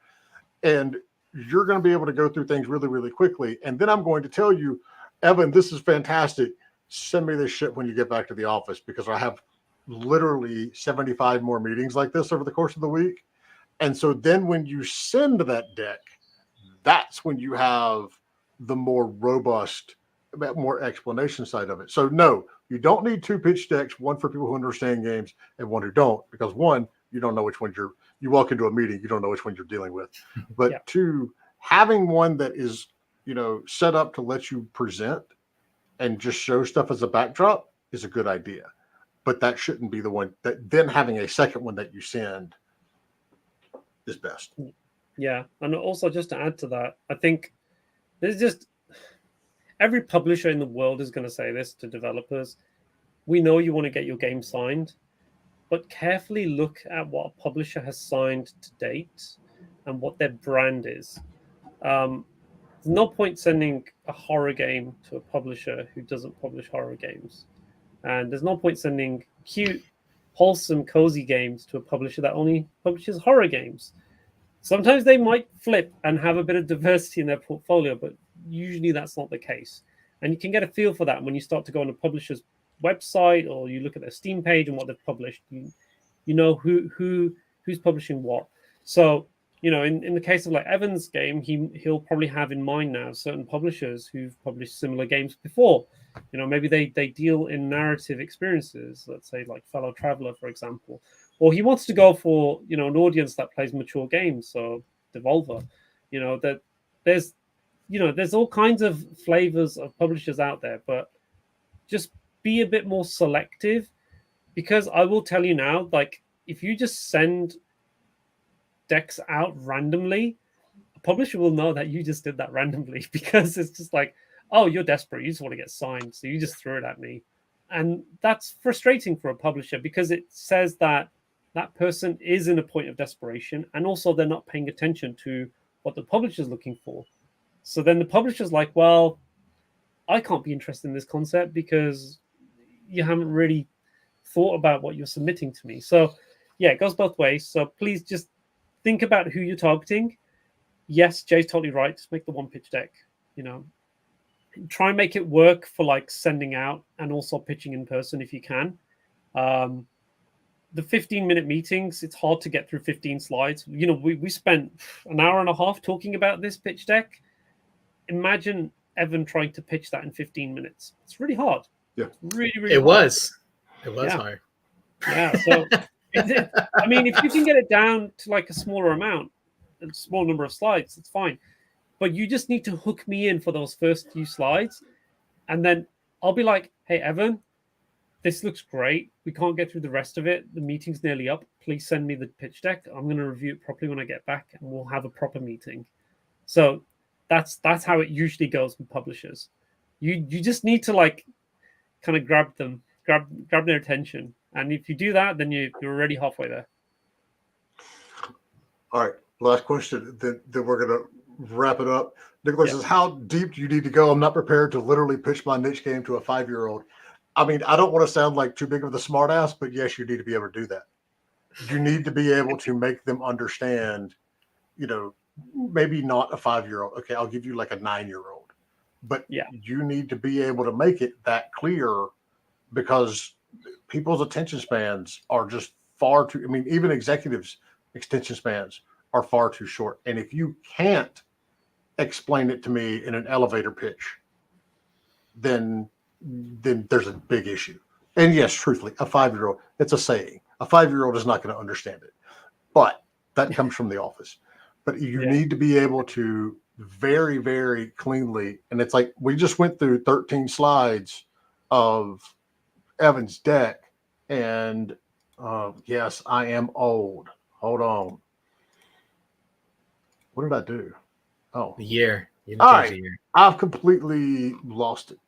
And you're going to be able to go through things really, really quickly. And then I'm going to tell you, Evan, this is fantastic. Send me this shit when you get back to the office because I have literally 75 more meetings like this over the course of the week. And so then when you send that deck, that's when you have the more robust, more explanation side of it. So no, you don't need 2 pitch decks, one for people who understand games and one who don't, because one, you don't know which one you walk into a meeting, you don't know which one you're dealing with. But 2, having one that is, set up to let you present and just show stuff as a backdrop is a good idea. But that shouldn't be the one that then having a second one that you send is best. Yeah. And also just to add to that, I think there's just every publisher in the world is going to say this to developers. we know you want to get your game signed, but carefully look at what a publisher has signed to date and what their brand is. There's no point sending a horror game to a publisher who doesn't publish horror games. And there's no point sending cute, wholesome, cozy games to a publisher that only publishes horror games. Sometimes they might flip and have a bit of diversity in their portfolio, but usually that's not the case. And you can get a feel for that when you start to go on a publisher's website or you look at their Steam page and what they've published. You know who's publishing what. So, you know, in the case of like Evan's game, he'll probably have in mind now certain publishers who've published similar games before. You know, maybe they deal in narrative experiences, let's say like Fellow Traveler, for example. Or he wants to go for, you know, an audience that plays mature games, so Devolver. You know, that there's all kinds of flavors of publishers out there, but just be a bit more selective, because I will tell you now, like, if you just send decks out randomly, a publisher will know that you just did that randomly, because it's just like, oh, you're desperate, you just want to get signed, so you just threw it at me. And that's frustrating for a publisher, because it says that that person is in a point of desperation, and also they're not paying attention to what the publisher's looking for. So then the publisher's like, well, I can't be interested in this concept because you haven't really thought about what you're submitting to me. So yeah, it goes both ways. So please just think about who you're targeting. Yes, Jay's totally right. Just make the one pitch deck, you know, try and make it work for like sending out and also pitching in person if you can. The 15-minute meetings, it's hard to get through 15 slides. You know, we spent an hour and a half talking about this pitch deck. Imagine Evan trying to pitch that in 15 minutes. It's really hard. Yeah. Really, really It hard. was Yeah. hard. Yeah. So, I mean, if you can get it down to like a smaller amount, a small number of slides, it's fine. But you just need to hook me in for those first few slides. And then I'll be like, hey, Evan, this looks great. We can't get through the rest of it. The meeting's nearly up. Please send me the pitch deck. I'm going to review it properly when I get back, and we'll have a proper meeting. So that's how it usually goes with publishers. You just need to like kind of grab their attention. And if you do that, then you're already halfway there. All right. Last question. Then we're going to wrap it up. Nicholas says, how deep do you need to go? I'm not prepared to literally pitch my niche game to a 5-year-old. I mean, I don't want to sound like too big of the smart ass, but yes, you need to be able to do that. You need to be able to make them understand, you know, maybe not a 5-year-old. Okay, I'll give you like a 9-year-old. But you need to be able to make it that clear, because people's attention spans are just far too, I mean, even executives' attention spans are far too short. And if you can't explain it to me in an elevator pitch, then there's a big issue. And yes, truthfully, a 5-year-old, it's a saying. A 5-year-old is not going to understand it. But that comes from the office. But you need to be able to very, very cleanly, and it's like we just went through 13 slides of Evan's deck, and yes, I am old. Hold on. What did I do? Oh, the year. You all right. the year. I've completely lost it.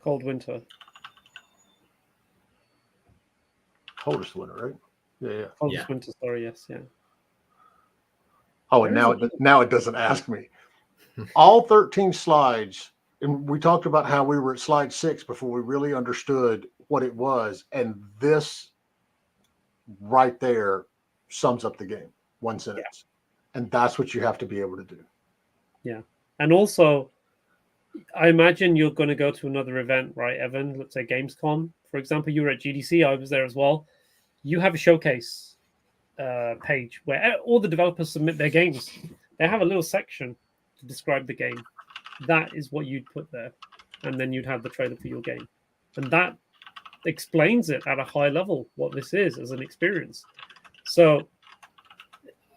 Cold winter. Coldest winter, right? Yeah. Coldest winter. Sorry. Yes. Yeah. Oh, and now it doesn't ask me. All 13 slides, and we talked about how we were at slide 6 before we really understood what it was, and this right there sums up the game. One sentence. And that's what you have to be able to do. Yeah. And also, I imagine you're going to go to another event, right, Evan? Let's say Gamescom, for example. You were at GDC. I was there as well. You have a showcase page where all the developers submit their games. They have a little section to describe the game. That is what you'd put there. And then you'd have the trailer for your game. And that explains it at a high level, what this is as an experience. So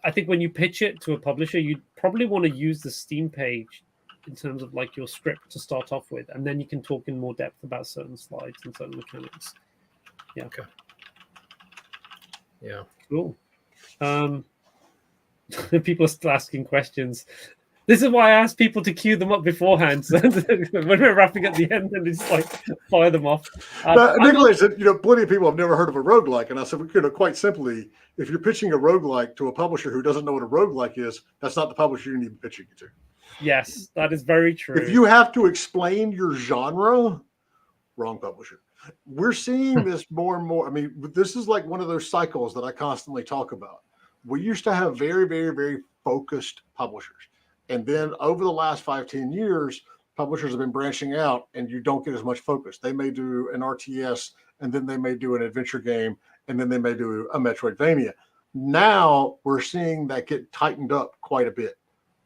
I think when you pitch it to a publisher, you'd probably want to use the Steam page in terms of like your script to start off with, and then you can talk in more depth about certain slides and certain mechanics. Yeah. Okay. Yeah. Cool. People are still asking questions. This is why I ask people to queue them up beforehand. So when we're wrapping at the end, and it's like fire them off. Nikolai said, plenty of people have never heard of a roguelike. And I said, quite simply, if you're pitching a roguelike to a publisher who doesn't know what a roguelike is, that's not the publisher you need to be pitching it to. Yes, that is very true. If you have to explain your genre, wrong publisher. We're seeing this more and more. I mean, this is like one of those cycles that I constantly talk about. We used to have very, very, very focused publishers. And then over the last 5-10 years, publishers have been branching out and you don't get as much focus. They may do an RTS and then they may do an adventure game and then they may do a Metroidvania. Now we're seeing that get tightened up quite a bit.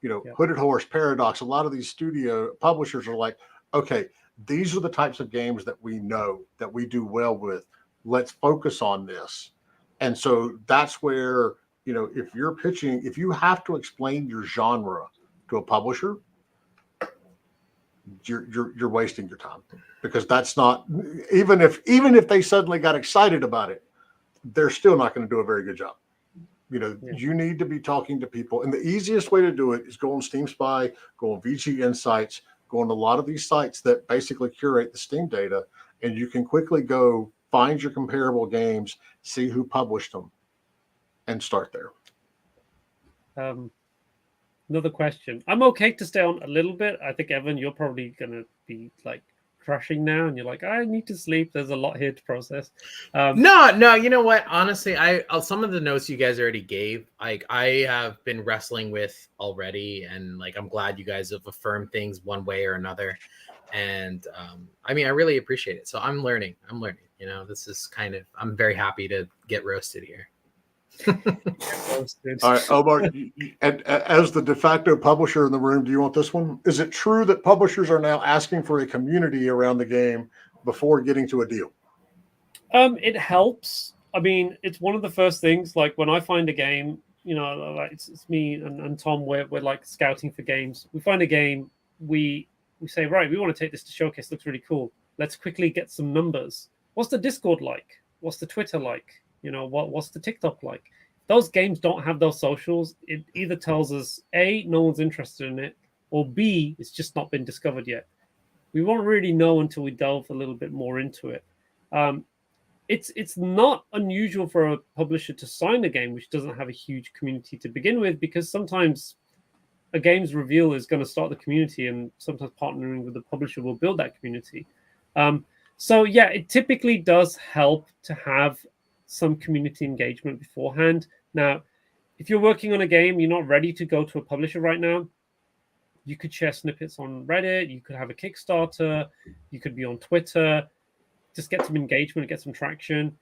Hooded Horse, Paradox, a lot of these studio publishers are like, okay, these are the types of games that we know that we do well with. Let's focus on this. And so that's where, if you're pitching, if you have to explain your genre to a publisher, you're wasting your time, because that's not, even if they suddenly got excited about it, they're still not going to do a very good job. You need to be talking to people, and the easiest way to do it is go on Steam Spy, go on VG Insights, go on a lot of these sites that basically curate the Steam data, and you can quickly go find your comparable games, see who published them, and start there. Another question. I'm okay to stay on a little bit. I think, Evan, you're probably going to be like crushing now, and you're like, I need to sleep. There's a lot here to process. No. You know what? Honestly, some of the notes you guys already gave, I have been wrestling with already, and I'm glad you guys have affirmed things one way or another. And I really appreciate it. So I'm learning. This is I'm very happy to get roasted here. All right, Omar, as the de facto publisher in the room, do you want this one? Is it true that publishers are now asking for a community around the game before getting to a deal? It helps. It's one of the first things. Like when I find a game, it's me and Tom. We're like scouting for games. We find a game, we say, right, we want to take this to showcase. Looks really cool. Let's quickly get some numbers. What's the Discord like? What's the Twitter like? What's the TikTok like? Those games don't have those socials. It either tells us A, no one's interested in it, or B, it's just not been discovered yet. We won't really know until we delve a little bit more into it. It's not unusual for a publisher to sign a game which doesn't have a huge community to begin with, because sometimes a game's reveal is going to start the community, and sometimes partnering with the publisher will build that community. So yeah, it typically does help to have some community engagement beforehand. Now, if you're working on a game, you're not ready to go to a publisher right now, you could share snippets on Reddit, you could have a Kickstarter, you could be on Twitter, just get some engagement, get some traction,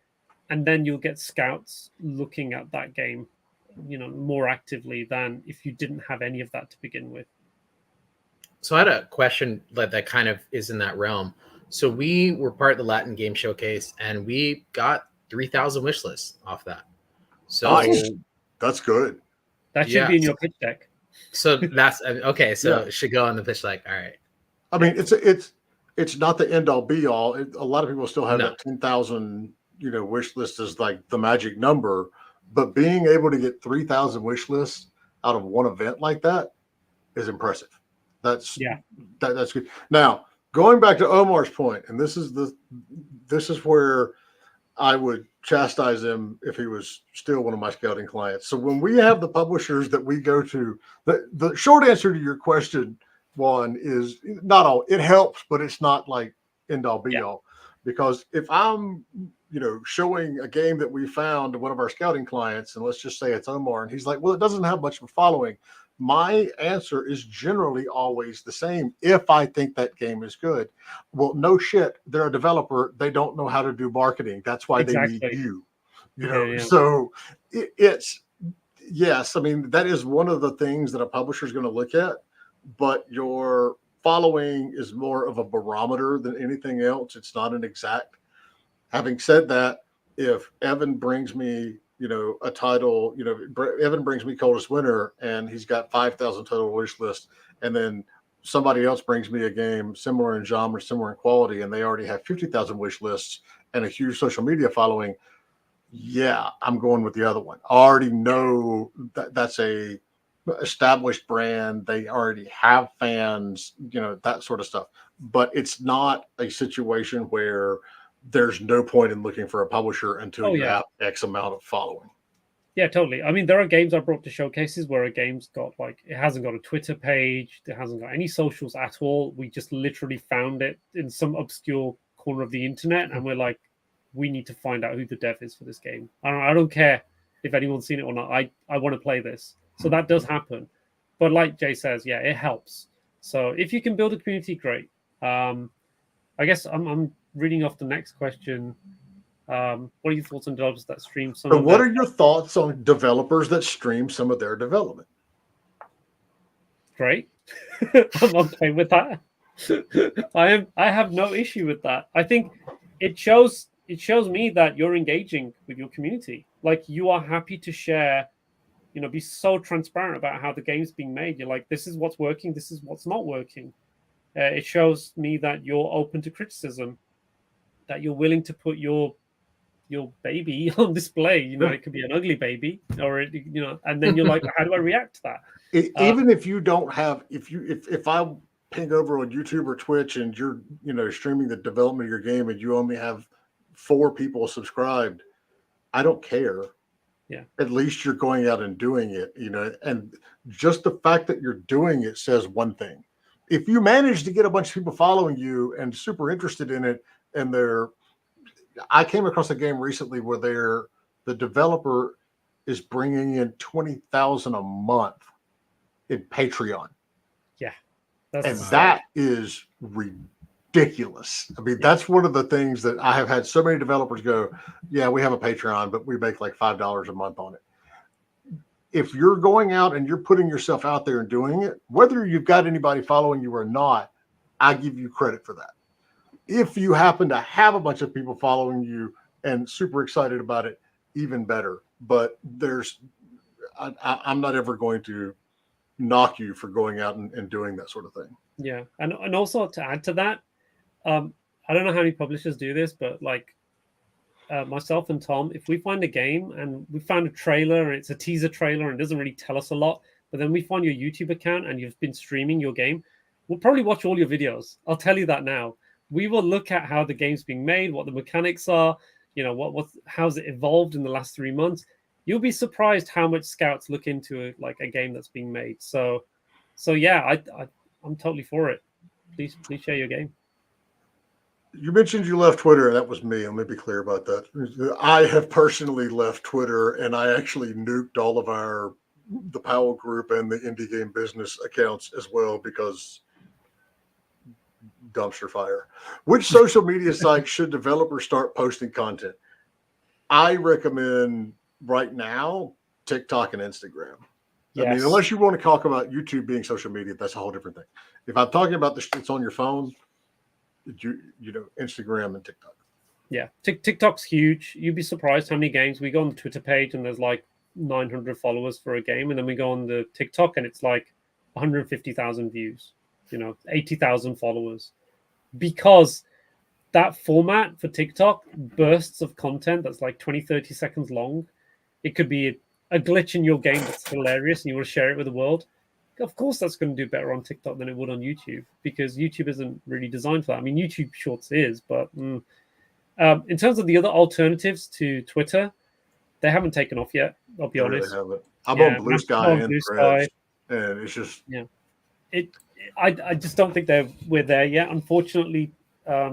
and then you'll get scouts looking at that game, more actively than if you didn't have any of that to begin with. So I had a question that kind of is in that realm. So we were part of the Latin Game Showcase, and we got 3,000 wish lists off that. So nice. That's good. That should be in your pitch deck. So that's okay. So it should go on the pitch deck. All right. It's not the end all be all. A lot of people still have that 10,000 wish list as like the magic number, but being able to get 3,000 wish lists out of one event like that is impressive. That's good. Now, going back to Omar's point, and this is where I would chastise him if he was still one of my scouting clients. So when we have the publishers that we go to, the short answer to your question, Juan, is not all. It helps, but it's not like end all be all. Because if I'm, showing a game that we found to one of our scouting clients, and let's just say it's Omar, and he's like, well, it doesn't have much of a following. My answer is generally always the same if I think that game is good. Well, no shit. They're a developer. They don't know how to do marketing. That's why they need you. So it's yes. That is one of the things that a publisher is going to look at, but your following is more of a barometer than anything else. It's not an exact. Having said that, if Evan brings me a title, Evan brings me Coldest Winter and he's got 5,000 total wish list, and then somebody else brings me a game similar in genre, similar in quality, and they already have 50,000 wish lists and a huge social media following. Yeah, I'm going with the other one. I already know that's a established brand. They already have fans, that sort of stuff. But it's not a situation where there's no point in looking for a publisher until you have X amount of following. Yeah, totally. I mean, there are games I brought to showcases where a game's got it hasn't got a Twitter page, it hasn't got any socials at all. We just literally found it in some obscure corner of the internet, and we're like, we need to find out who the dev is for this game. I don't care if anyone's seen it or not. I want to play this. So that does happen. But like Jay says, yeah, it helps. So if you can build a community, great. I guess I'm reading off the next question. What are your thoughts on developers that stream some? So what are your thoughts on developers that stream some of their development? Great. I'm okay with that. I have no issue with that. I think it shows me that you're engaging with your community. Like, you are happy to share, be so transparent about how the game's being made. You're like, this is what's working, this is what's not working. It shows me that you're open to criticism, that you're willing to put your baby on display. It could be an ugly baby, or and then you're like, how do I react to that? Even if you don't have, if I ping over on YouTube or Twitch and you're streaming the development of your game and you only have 4 people subscribed, I don't care. Yeah, at least you're going out and doing it, and just the fact that you're doing it says one thing. If you manage to get a bunch of people following you and super interested in it, and I came across a game recently where the developer is bringing in $20,000 a month in Patreon. Yeah, that is ridiculous. I mean, that's one of the things that I have had so many developers go, yeah, we have a Patreon, but we make like $5 a month on it. If you're going out and you're putting yourself out there and doing it, whether you've got anybody following you or not, I give you credit for that. If you happen to have a bunch of people following you and super excited about it, even better. But I'm not ever going to knock you for going out and doing that sort of thing. Yeah. And also to add to that, I don't know how many publishers do this, but like myself and Tom, if we find a game and we found a trailer and it's a teaser trailer and it doesn't really tell us a lot, but then we find your YouTube account and you've been streaming your game, we'll probably watch all your videos. I'll tell you that now. We will look at how the game's being made, what the mechanics are, how's it evolved in the last 3 months. You'll be surprised how much scouts look into a game that's being made. So yeah, I'm totally for it. Please share your game. You mentioned you left Twitter, and that was me. Let me be clear about that. I have personally left Twitter, and I actually nuked all of the Powell Group and the IndieGameBusiness accounts as well, because dumpster fire. Which social media sites should developers start posting content? I recommend right now TikTok and Instagram. Yes. I mean, unless you want to talk about YouTube being social media, that's a whole different thing. If I'm talking about it's on your phone, Instagram and TikTok. Yeah, TikTok's huge. You'd be surprised how many games we go on the Twitter page and there's like 900 followers for a game, and then we go on the TikTok and it's like 150,000 views, 80,000 followers, because that format for TikTok, bursts of content that's like 20-30 seconds long. It could be a glitch in your game that's hilarious and you want to share it with the world. Of course, that's going to do better on TikTok than it would on YouTube, because YouTube isn't really designed for that. I mean, YouTube Shorts is, but in terms of the other alternatives to Twitter, they haven't taken off yet. I'll be honest. I'm on Blue Sky and Threads, and it's just I just don't think we're there yet. Unfortunately, I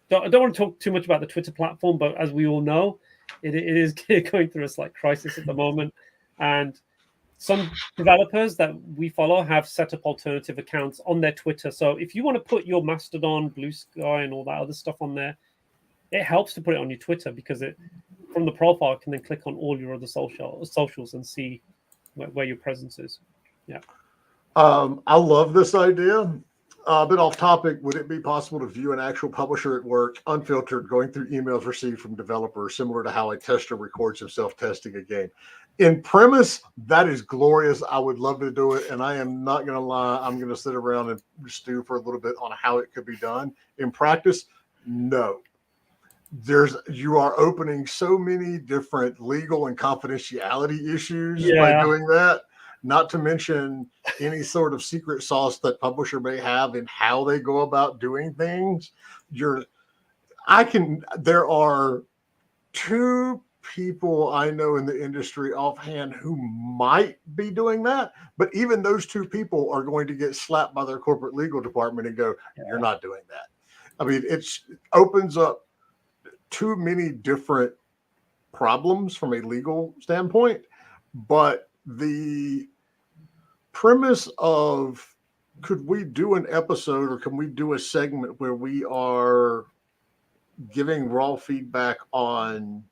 don't want to talk too much about the Twitter platform, but as we all know, it is going through a slight crisis at the moment, and some developers that we follow have set up alternative accounts on their Twitter. So if you want to put your Mastodon, Blue Sky, and all that other stuff on there, it helps to put it on your Twitter, because from the profile, it can then click on all your other socials and see where your presence is. Yeah. I love this idea. A bit off topic, would it be possible to view an actual publisher at work, unfiltered, going through emails received from developers, similar to how a tester records himself testing a game? In premise, that is glorious. I would love to do it, and I am not going to lie. I'm going to sit around and stew for a little bit on how it could be done. In practice, no. You are opening so many different legal and confidentiality issues by doing that. not to mention any sort of secret sauce that publisher may have in how they go about doing things. There are two people I know in the industry offhand who might be doing that, but even those two people are going to get slapped by their corporate legal department and go, "You're not doing that." I mean, it opens up too many different problems from a legal standpoint, but the premise of could we do an episode or can we do a segment where we are giving raw feedback on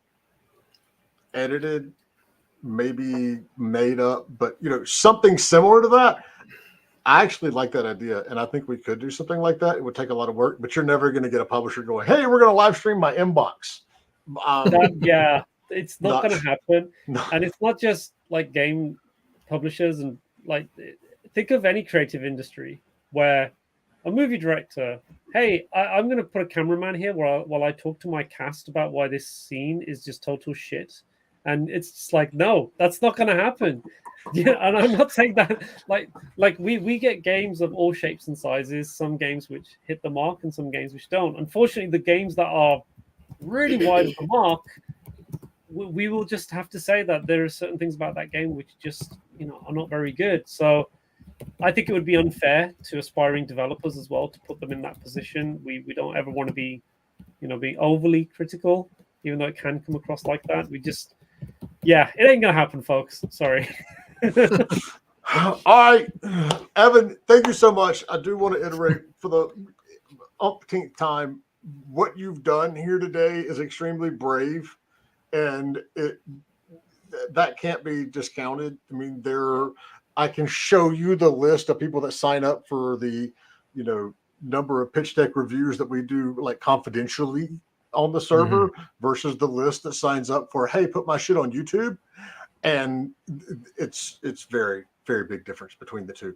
edited, maybe made up, but something similar to that. I actually like that idea, and I think we could do something like that. It would take a lot of work, but you're never going to get a publisher going, "Hey, we're going to live stream my inbox." It's not going to happen. No. And it's not just like game publishers, and like think of any creative industry where a movie director, hey, I'm going to put a cameraman here while I talk to my cast about why this scene is just total shit. And it's just like, no, that's not going to happen. Yeah, and I'm not saying that like we get games of all shapes and sizes, some games which hit the mark and some games which don't. Unfortunately, the games that are really wide of the mark, we will just have to say that there are certain things about that game which just are not very good. So I think it would be unfair to aspiring developers as well to put them in that position. We don't ever want to be being overly critical, even though it can come across like that. It ain't gonna happen, folks. Sorry. All right, Evan, thank you so much. I do want to iterate for the umpteenth time. What you've done here today is extremely brave, and that can't be discounted. I mean, I can show you the list of people that sign up for the, number of pitch deck reviews that we do like confidentially on the server versus the list that signs up for, hey, put my shit on YouTube. And it's very, very big difference between the two.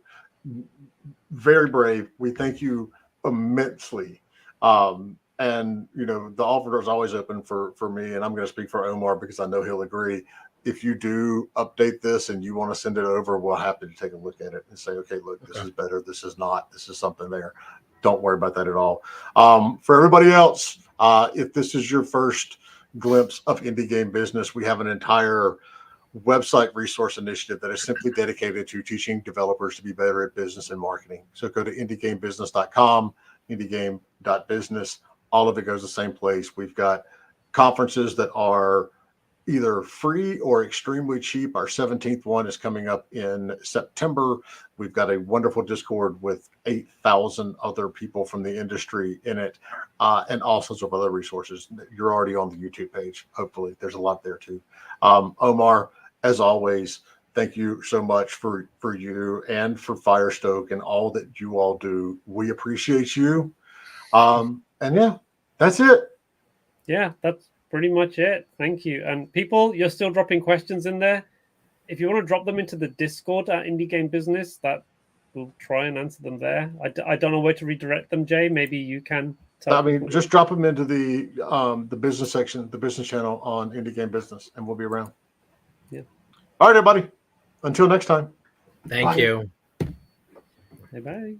Very brave. We thank you immensely. And the offer door is always open for me, and I'm going to speak for Omar because I know he'll agree. If you do update this and you want to send it over, we're happy to take a look at it and say, okay, look, this is better. This is not. This is something there. Don't worry about that at all. For everybody else, if this is your first glimpse of indie game business, we have an entire website resource initiative that is simply dedicated to teaching developers to be better at business and marketing. So go to IndieGameBusiness.com, IndieGame.business. All of it goes the same place. We've got conferences that are either free or extremely cheap. Our 17th one is coming up in September. We've got a wonderful Discord with 8,000 other people from the industry in it, and all sorts of other resources. You're already on the YouTube page. Hopefully there's a lot there too. Omar, as always, thank you so much for you and for Firestoke and all that you all do. We appreciate you. And yeah, that's it. Yeah, that's pretty much it. Thank you. And people, you're still dropping questions in there. If you want to drop them into the Discord at Indie Game Business, that we'll try and answer them there. I don't know where to redirect them, Jay. Maybe you can. Just drop them into the business section, the business channel on Indie Game Business, and we'll be around. Yeah. All right, everybody. Until next time. Thank you. Bye-bye.